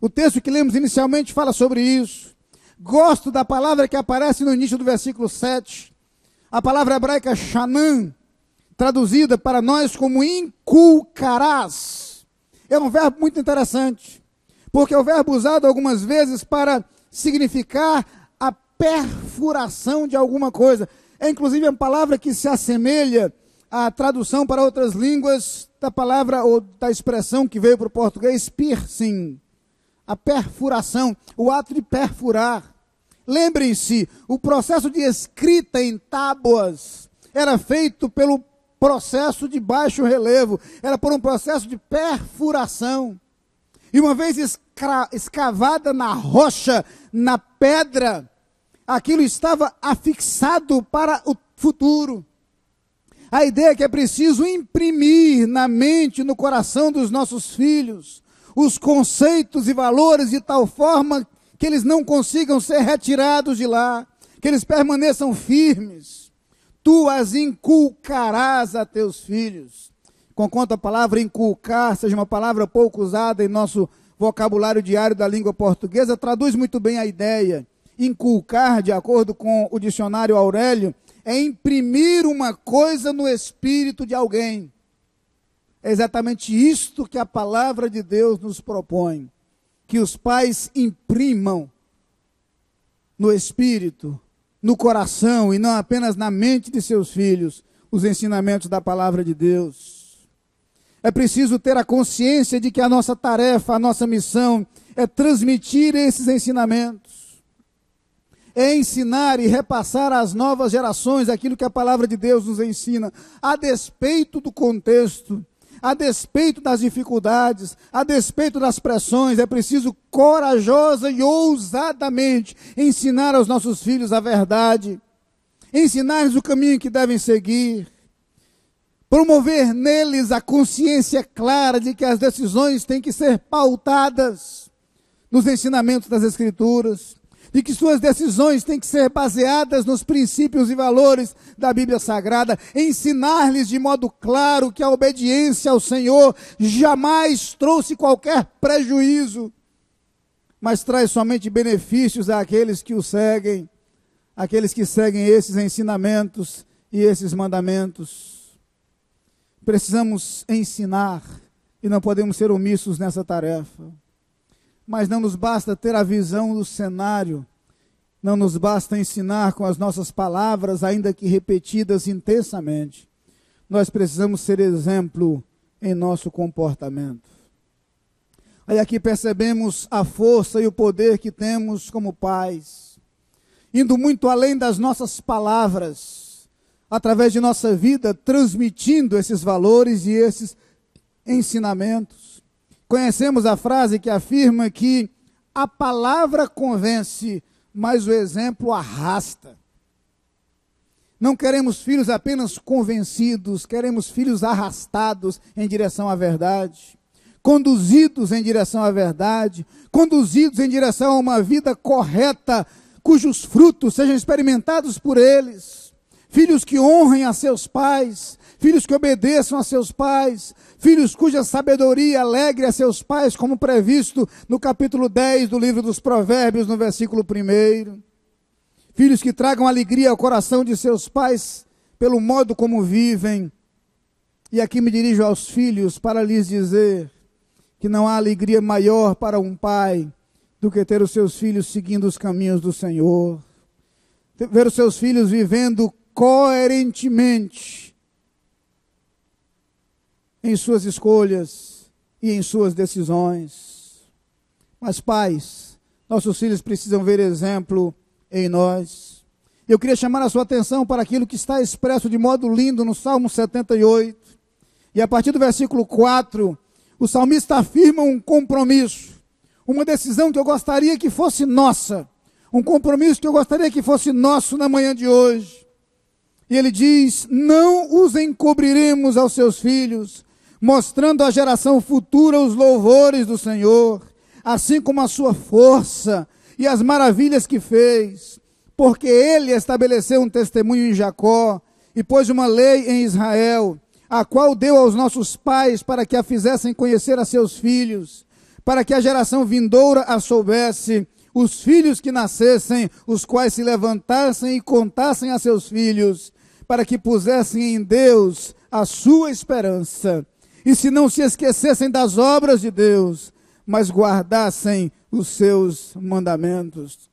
O texto que lemos inicialmente fala sobre isso. Gosto da palavra que aparece no início do versículo 7. A palavra hebraica shanan, traduzida para nós como inculcarás. É um verbo muito interessante, porque é o verbo usado algumas vezes para significar a perfuração de alguma coisa. É inclusive uma palavra que se assemelha à tradução para outras línguas da palavra ou da expressão que veio para o português, piercing. A perfuração, o ato de perfurar. Lembrem-se, o processo de escrita em tábuas era feito pelo processo de baixo relevo, era por um processo de perfuração. E uma vez escavada na rocha, na pedra, aquilo estava afixado para o futuro. A ideia é que é preciso imprimir na mente, no coração dos nossos filhos, os conceitos e valores de tal forma que eles não consigam ser retirados de lá, que eles permaneçam firmes. Tu as inculcarás a teus filhos. Conquanto a palavra inculcar seja uma palavra pouco usada em nosso vocabulário diário da língua portuguesa, traduz muito bem a ideia. Inculcar, de acordo com o dicionário Aurélio, é imprimir uma coisa no espírito de alguém. É exatamente isto que a palavra de Deus nos propõe. Que os pais imprimam no espírito, no coração e não apenas na mente de seus filhos os ensinamentos da palavra de Deus. É preciso ter a consciência de que a nossa tarefa, a nossa missão é transmitir esses ensinamentos. É ensinar e repassar às novas gerações aquilo que a palavra de Deus nos ensina, a despeito do contexto, a despeito das dificuldades, a despeito das pressões. É preciso corajosa e ousadamente ensinar aos nossos filhos a verdade, ensinar-lhes o caminho que devem seguir, promover neles a consciência clara de que as decisões têm que ser pautadas nos ensinamentos das Escrituras, de que suas decisões têm que ser baseadas nos princípios e valores da Bíblia Sagrada, ensinar-lhes de modo claro que a obediência ao Senhor jamais trouxe qualquer prejuízo, mas traz somente benefícios àqueles que o seguem, aqueles que seguem esses ensinamentos e esses mandamentos. Precisamos ensinar e não podemos ser omissos nessa tarefa. Mas não nos basta ter a visão do cenário Não nos basta ensinar com as nossas palavras, ainda que repetidas intensamente. Nós precisamos ser exemplo em nosso comportamento. Aí aqui percebemos a força e o poder que temos como pais, indo muito além das nossas palavras, através de nossa vida, transmitindo esses valores e esses ensinamentos. Conhecemos a frase que afirma que a palavra convence, mas o exemplo arrasta. Não queremos filhos apenas convencidos, queremos filhos arrastados em direção à verdade, conduzidos em direção à verdade, conduzidos em direção a uma vida correta, cujos frutos sejam experimentados por eles. Filhos que honrem a seus pais, filhos que obedeçam a seus pais, filhos cuja sabedoria alegre a seus pais, como previsto no capítulo 10 do livro dos Provérbios, no versículo 1. Filhos que tragam alegria ao coração de seus pais pelo modo como vivem. E aqui me dirijo aos filhos para lhes dizer que não há alegria maior para um pai do que ter os seus filhos seguindo os caminhos do Senhor. Ver os seus filhos vivendo coerentemente em suas escolhas e em suas decisões. Mas pais, nossos filhos precisam ver exemplo em nós. Eu queria chamar a sua atenção para aquilo que está expresso de modo lindo no Salmo 78. E a partir do versículo 4, o salmista afirma um compromisso, uma decisão que eu gostaria que fosse nossa, um compromisso que eu gostaria que fosse nosso na manhã de hoje. E ele diz: não os encobriremos aos seus filhos, mostrando à geração futura os louvores do Senhor, assim como a sua força e as maravilhas que fez, porque ele estabeleceu um testemunho em Jacó e pôs uma lei em Israel, a qual deu aos nossos pais para que a fizessem conhecer a seus filhos, para que a geração vindoura a soubesse, os filhos que nascessem, os quais se levantassem e contassem a seus filhos, para que pusessem em Deus a sua esperança, e se não se esquecessem das obras de Deus, mas guardassem os seus mandamentos.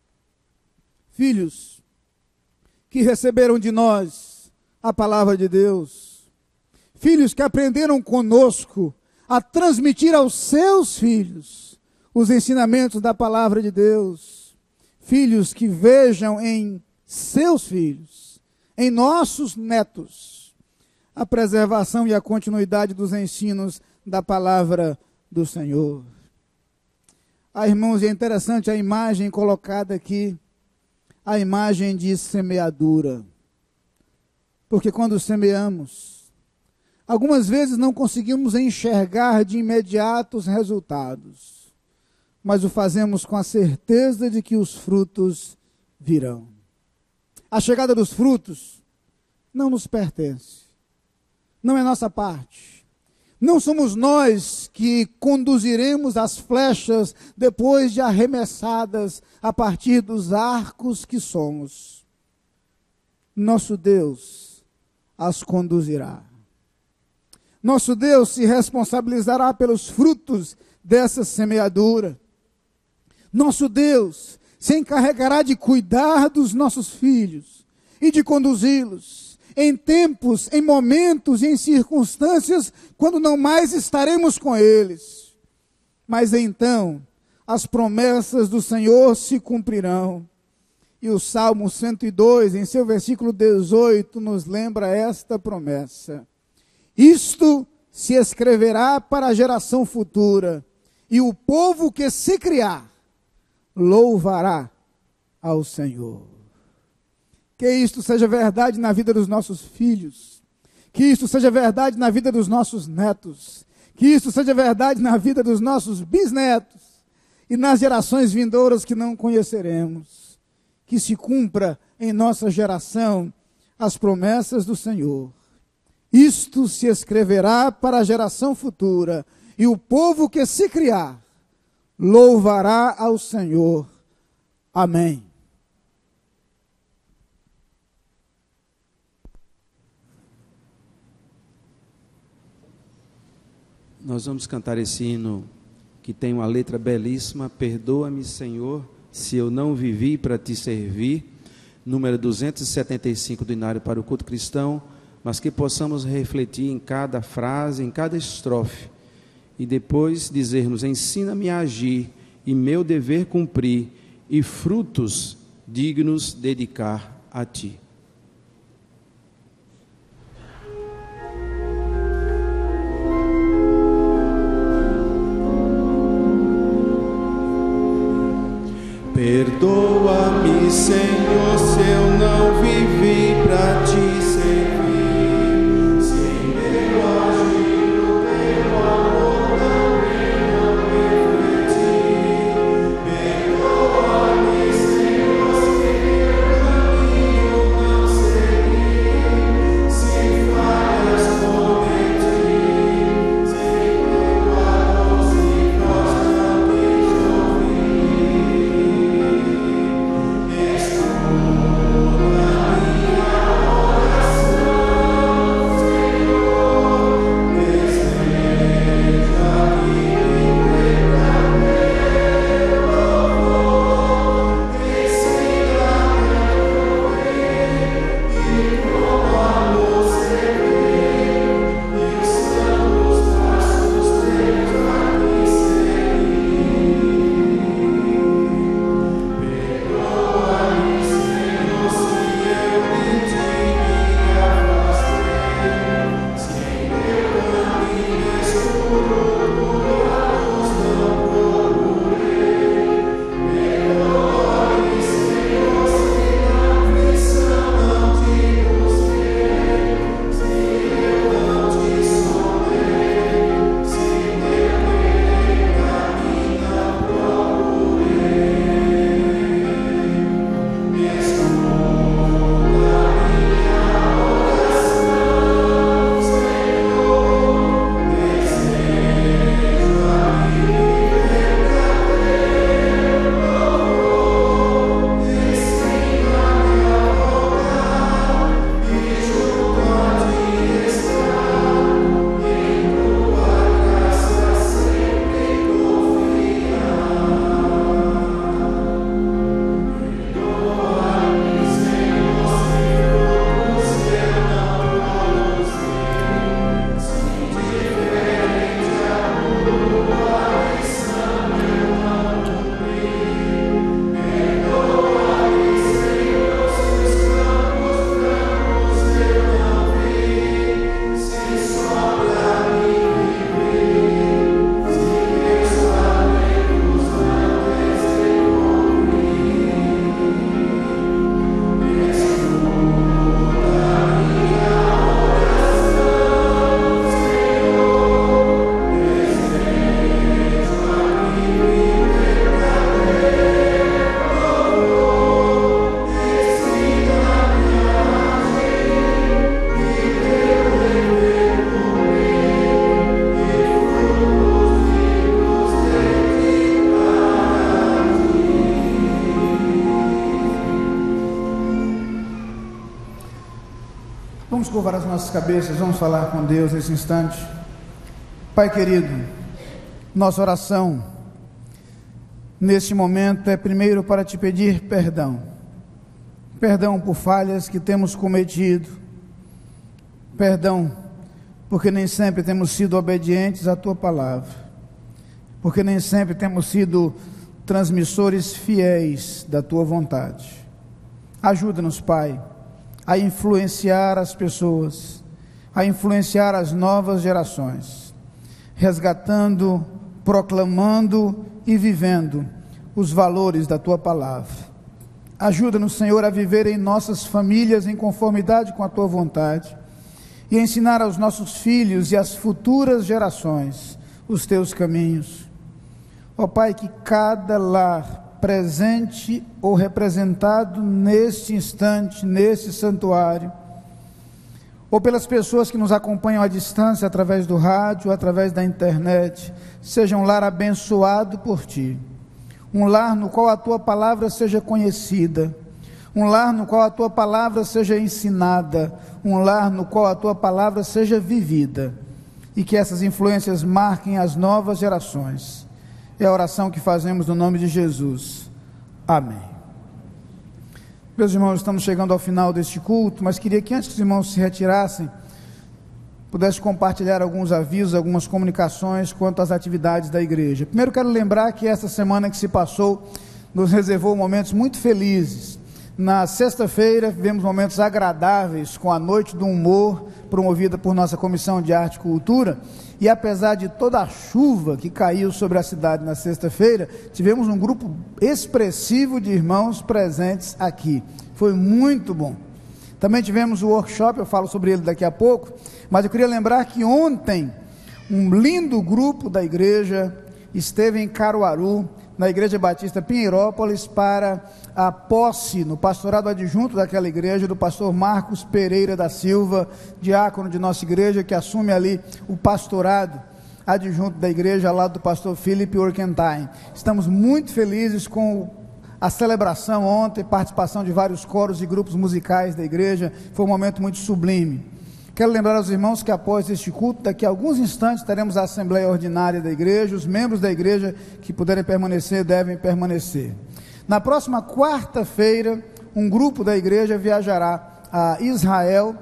Filhos que receberam de nós a palavra de Deus, filhos que aprenderam conosco a transmitir aos seus filhos os ensinamentos da palavra de Deus, filhos que vejam em seus filhos, em nossos netos, a preservação e a continuidade dos ensinos da palavra do Senhor. Irmãos, é interessante a imagem colocada aqui, a imagem de semeadura. Porque quando semeamos, algumas vezes não conseguimos enxergar de imediato os resultados, mas o fazemos com a certeza de que os frutos virão. A chegada dos frutos não nos pertence, não é nossa parte. Não somos nós que conduziremos as flechas depois de arremessadas a partir dos arcos que somos. Nosso Deus as conduzirá. Nosso Deus se responsabilizará pelos frutos dessa semeadura. Nosso Deus se encarregará de cuidar dos nossos filhos e de conduzi-los em tempos, em momentos e em circunstâncias quando não mais estaremos com eles. Mas então as promessas do Senhor se cumprirão. E o Salmo 102, em seu versículo 18, nos lembra esta promessa: isto se escreverá para a geração futura, e o povo que se criar louvará ao Senhor. Que isto seja verdade na vida dos nossos filhos, que isto seja verdade na vida dos nossos netos, que isto seja verdade na vida dos nossos bisnetos e nas gerações vindouras que não conheceremos. Que se cumpra em nossa geração as promessas do Senhor. Isto se escreverá para a geração futura, e o povo que se criar louvará ao Senhor. Amém. Nós vamos cantar esse hino que tem uma letra belíssima: perdoa-me, Senhor, se eu não vivi para te servir, número 275 do Inário para o Culto Cristão, mas que possamos refletir em cada frase, em cada estrofe, e depois dizermos: ensina-me a agir, e meu dever cumprir, e frutos dignos dedicar a ti. Perdoa-me, Senhor, se eu não vivi para te servir, se meu agir o teu amor também não refletir. Perdoa-me, Senhor, se meu caminho não seguir, se falhas cometi, sem tua voz e voz não quis ouvir. Vamos curvar as nossas cabeças, vamos falar com Deus nesse instante. Pai querido, nossa oração neste momento é primeiro para te pedir perdão. Perdão por falhas que temos cometido. Perdão porque nem sempre temos sido obedientes à tua palavra. Porque nem sempre temos sido transmissores fiéis da tua vontade. Ajuda-nos, Pai, a influenciar as pessoas, a influenciar as novas gerações, resgatando, proclamando e vivendo os valores da tua palavra. Ajuda-nos, Senhor, a viver em nossas famílias em conformidade com a tua vontade e ensinar aos nossos filhos e às futuras gerações os teus caminhos. Ó Pai, que cada lar presente ou representado neste instante, neste santuário, ou pelas pessoas que nos acompanham à distância, através do rádio, através da internet, seja um lar abençoado por Ti, um lar no qual a Tua palavra seja conhecida, um lar no qual a Tua palavra seja ensinada, um lar no qual a Tua palavra seja vivida, e que essas influências marquem as novas gerações. É a oração que fazemos no nome de Jesus. Amém. Meus irmãos, estamos chegando ao final deste culto, mas queria que antes que os irmãos se retirassem, pudesse compartilhar alguns avisos, algumas comunicações quanto às atividades da igreja. Primeiro quero lembrar que essa semana que se passou nos reservou momentos muito felizes. Na sexta-feira vivemos momentos agradáveis com a Noite do Humor, promovida por nossa Comissão de Arte e Cultura, e apesar de toda a chuva que caiu sobre a cidade na sexta-feira, tivemos um grupo expressivo de irmãos presentes aqui. Foi muito bom. Também tivemos o workshop, eu falo sobre ele daqui a pouco, mas eu queria lembrar que ontem um lindo grupo da igreja esteve em Caruaru, na Igreja Batista Pinheirópolis, para a posse no pastorado adjunto daquela igreja do pastor Marcos Pereira da Silva, diácono de nossa igreja, que assume ali o pastorado adjunto da igreja ao lado do pastor Philip Orkentine. Estamos muito felizes com a celebração ontem, participação de vários coros e grupos musicais da igreja, foi um momento muito sublime. Quero lembrar aos irmãos que após este culto, daqui a alguns instantes, teremos a Assembleia Ordinária da igreja, os membros da igreja que puderem permanecer, devem permanecer. Na próxima quarta-feira, um grupo da igreja viajará a Israel,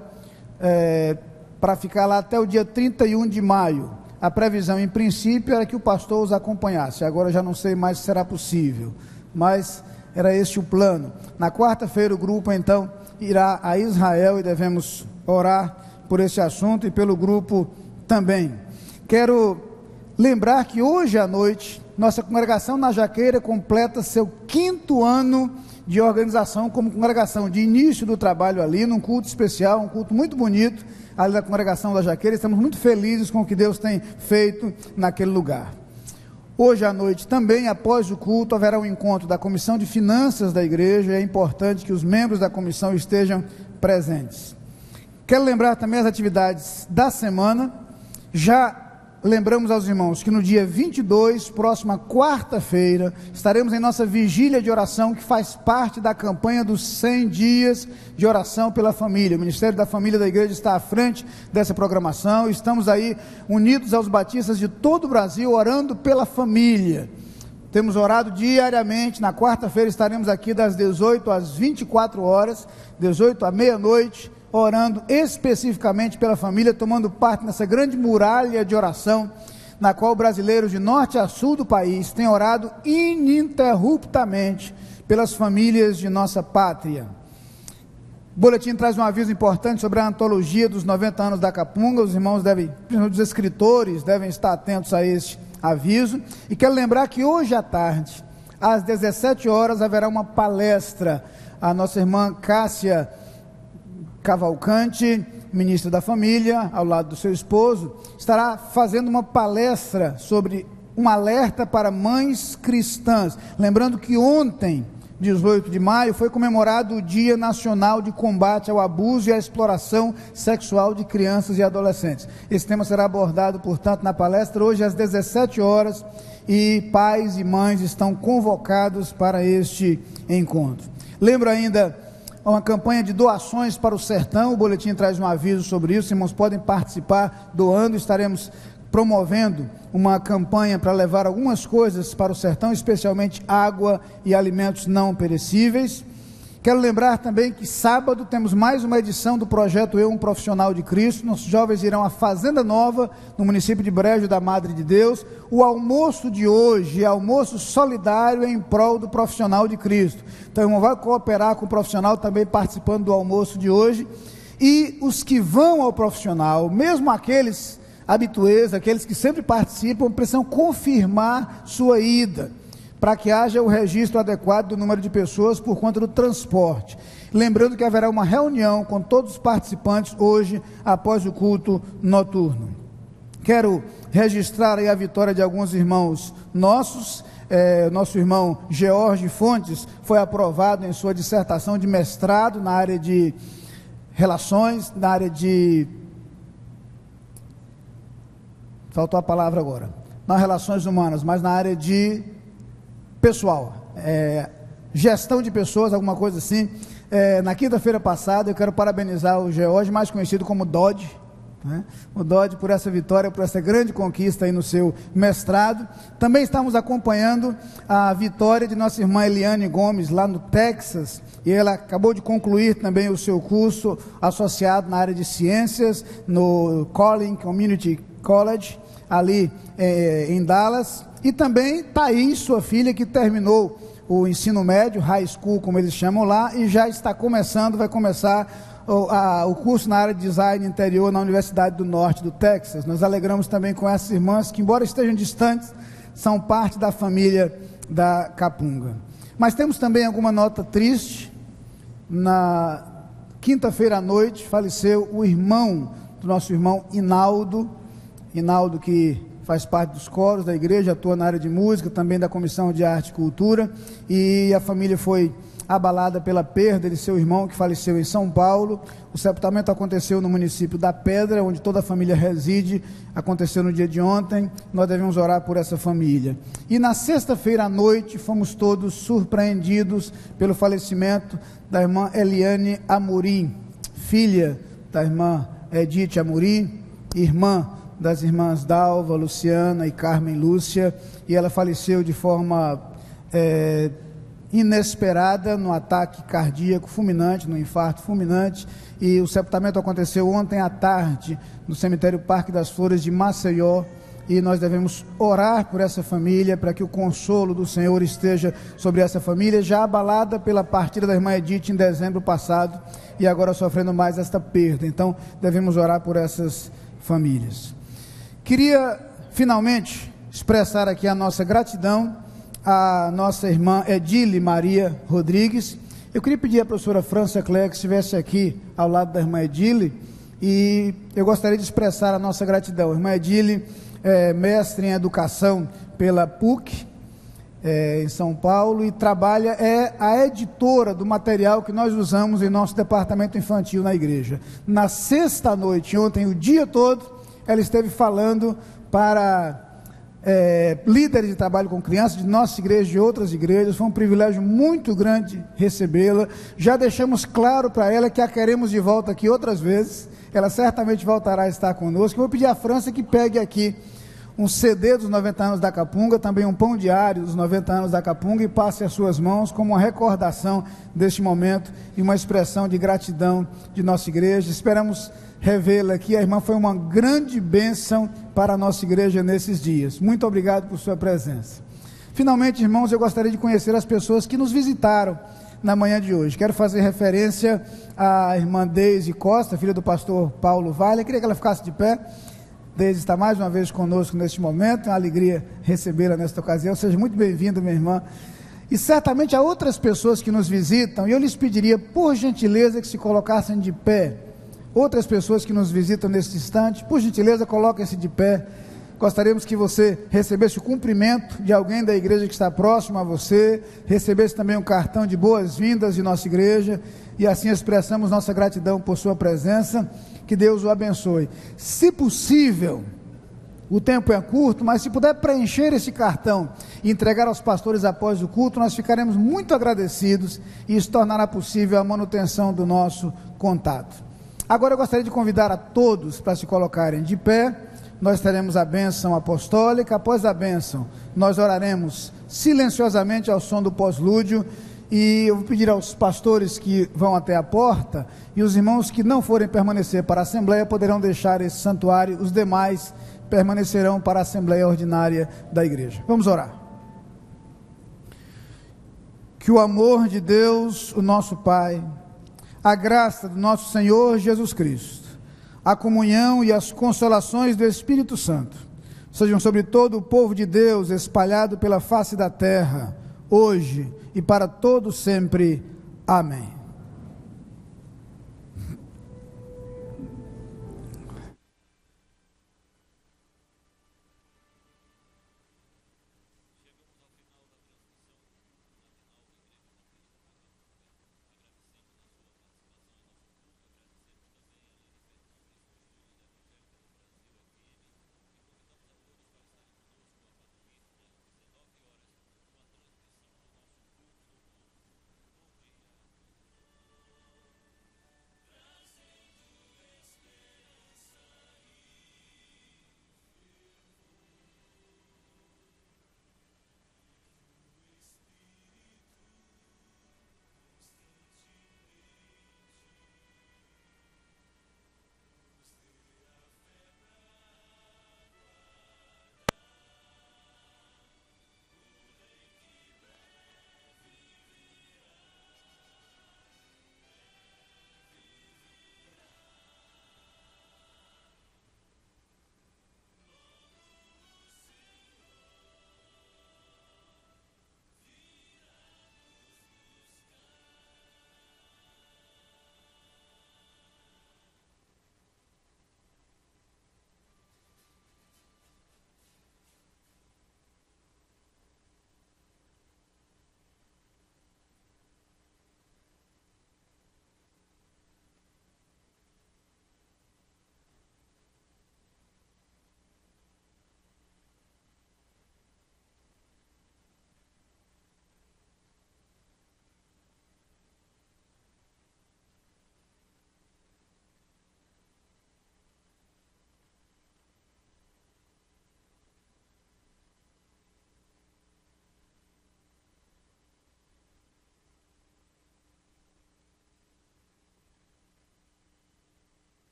para ficar lá até o dia 31 de maio. A previsão, em princípio, era que o pastor os acompanhasse, agora já não sei mais se será possível, mas era este o plano. Na quarta-feira o grupo então irá a Israel e devemos orar por esse assunto e pelo grupo também. Quero lembrar que hoje à noite nossa congregação na Jaqueira completa seu 5º ano de organização como congregação, de início do trabalho ali, num culto especial, um culto muito bonito ali da congregação da Jaqueira. Estamos muito felizes com o que Deus tem feito naquele lugar. Hoje à noite também, após o culto, haverá um encontro da Comissão de Finanças da igreja, e é importante que os membros da comissão estejam presentes. Quero lembrar também as atividades da semana. Já lembramos aos irmãos que no dia 22, próxima quarta-feira, estaremos em nossa vigília de oração, que faz parte da campanha dos 100 dias de oração pela família. O Ministério da Família da igreja está à frente dessa programação. Estamos aí unidos aos batistas de todo o Brasil, orando pela família. Temos orado diariamente. Na quarta-feira estaremos aqui das 18 às 24 horas, 18 à meia-noite, orando especificamente pela família, tomando parte nessa grande muralha de oração, na qual brasileiros de norte a sul do país têm orado ininterruptamente pelas famílias de nossa pátria. O boletim traz um aviso importante sobre a antologia dos 90 anos da Capunga. Os irmãos devem, principalmente os escritores, devem estar atentos a este aviso. E quero lembrar que hoje à tarde, às 17 horas, haverá uma palestra. A nossa irmã Cássia Cavalcante, ministra da Família, ao lado do seu esposo, estará fazendo uma palestra sobre um alerta para mães cristãs. Lembrando que ontem, 18 de maio, foi comemorado o Dia Nacional de Combate ao Abuso e à Exploração Sexual de Crianças e Adolescentes. Esse tema será abordado, portanto, na palestra hoje às 17 horas, e pais e mães estão convocados para este encontro. Lembro ainda uma campanha de doações para o sertão. O boletim traz um aviso sobre isso. Os irmãos podem participar doando. Estaremos promovendo uma campanha para levar algumas coisas para o sertão, especialmente água e alimentos não perecíveis. Quero lembrar também que sábado temos mais uma edição do projeto Eu, um Profissional de Cristo. Nossos jovens irão à Fazenda Nova, no município de Brejo da Madre de Deus. O almoço de hoje é almoço solidário em prol do profissional de Cristo. Então, o irmão vai cooperar com o profissional também participando do almoço de hoje. E os que vão ao profissional, mesmo aqueles habituês, aqueles que sempre participam, precisam confirmar sua ida, para que haja o registro adequado do número de pessoas por conta do transporte. Lembrando que haverá uma reunião com todos os participantes hoje, após o culto noturno. Quero registrar aí a vitória de alguns irmãos nossos. Nosso irmão George Fontes foi aprovado em sua dissertação de mestrado na área de relações, na área de... faltou a palavra agora, não relações humanas, mas na área de pessoal, gestão de pessoas, alguma coisa assim. Na quinta-feira passada, eu quero parabenizar o George, mais conhecido como Dodge, né? O Dodge por essa vitória, por essa grande conquista aí no seu mestrado. Também estamos acompanhando a vitória de nossa irmã Eliane Gomes lá no Texas, e ela acabou de concluir também o seu curso associado na área de ciências no Collin Community College, ali em Dallas. E também Thaís, sua filha, que terminou o ensino médio, high school como eles chamam lá, e já está começando, vai começar o curso na área de design interior na Universidade do Norte do Texas. Nós alegramos também com essas irmãs que, embora estejam distantes, são parte da família da Capunga. Mas temos também alguma nota triste. Na quinta-feira à noite faleceu o irmão do nosso irmão Inaldo, que faz parte dos coros da igreja, atua na área de música, também da Comissão de Arte e Cultura, e a família foi abalada pela perda de seu irmão, que faleceu em São Paulo. O sepultamento aconteceu no município da Pedra, onde toda a família reside, aconteceu no dia de ontem. Nós devemos orar por essa família. E na sexta-feira à noite, fomos todos surpreendidos pelo falecimento da irmã Eliane Amorim, filha da irmã Edith Amorim, irmã das irmãs Dalva, Luciana e Carmen Lúcia, e ela faleceu de forma inesperada, no ataque cardíaco fulminante, no infarto fulminante, e o sepultamento aconteceu ontem à tarde, no cemitério Parque das Flores de Maceió, e nós devemos orar por essa família, para que o consolo do Senhor esteja sobre essa família, já abalada pela partida da irmã Edith em dezembro passado, e agora sofrendo mais esta perda. Então, devemos orar por essas famílias. Queria, finalmente, expressar aqui a nossa gratidão à nossa irmã Edile Maria Rodrigues. Eu queria pedir à professora França Clé que estivesse aqui ao lado da irmã Edile, e eu gostaria de expressar a nossa gratidão. A irmã Edile é mestre em educação pela PUC, em São Paulo, e é a editora do material que nós usamos em nosso departamento infantil na igreja. Na sexta-noite, ontem, o dia todo, ela esteve falando para líderes de trabalho com crianças de nossa igreja e de outras igrejas. Foi um privilégio muito grande recebê-la. Já deixamos claro para ela que a queremos de volta aqui outras vezes. Ela certamente voltará a estar conosco. Eu vou pedir à França que pegue aqui um CD dos 90 anos da Capunga, também um pão diário dos 90 anos da Capunga, e passe às suas mãos como uma recordação deste momento e uma expressão de gratidão de nossa igreja. Esperamos revê-la aqui. A irmã foi uma grande bênção para a nossa igreja nesses dias. Muito obrigado por sua presença. Finalmente, irmãos, eu gostaria de conhecer as pessoas que nos visitaram na manhã de hoje. Quero fazer referência à irmã Deise Costa, filha do pastor Paulo Vale. Eu queria que ela ficasse de pé. Deise está mais uma vez conosco neste momento, é uma alegria recebê-la nesta ocasião. Seja muito bem-vinda, minha irmã. E certamente há outras pessoas que nos visitam, e eu lhes pediria, por gentileza, que se colocassem de pé. Outras pessoas que nos visitam neste instante, por gentileza, coloquem-se de pé. Gostaríamos que você recebesse o cumprimento de alguém da igreja que está próximo a você, recebesse também um cartão de boas-vindas de nossa igreja, e assim expressamos nossa gratidão por sua presença. Que Deus o abençoe. Se possível, o tempo é curto, mas se puder preencher esse cartão e entregar aos pastores após o culto, nós ficaremos muito agradecidos, e isso tornará possível a manutenção do nosso contato. Agora eu gostaria de convidar a todos para se colocarem de pé. Nós teremos a bênção apostólica. Após a bênção, nós oraremos silenciosamente ao som do pós-lúdio, e eu vou pedir aos pastores que vão até a porta, e os irmãos que não forem permanecer para a Assembleia poderão deixar esse santuário, os demais permanecerão para a Assembleia Ordinária da igreja. Vamos orar. Que o amor de Deus, o nosso Pai, a graça do nosso Senhor Jesus Cristo, a comunhão e as consolações do Espírito Santo sejam sobre todo o povo de Deus espalhado pela face da terra, hoje e para todo sempre. Amém.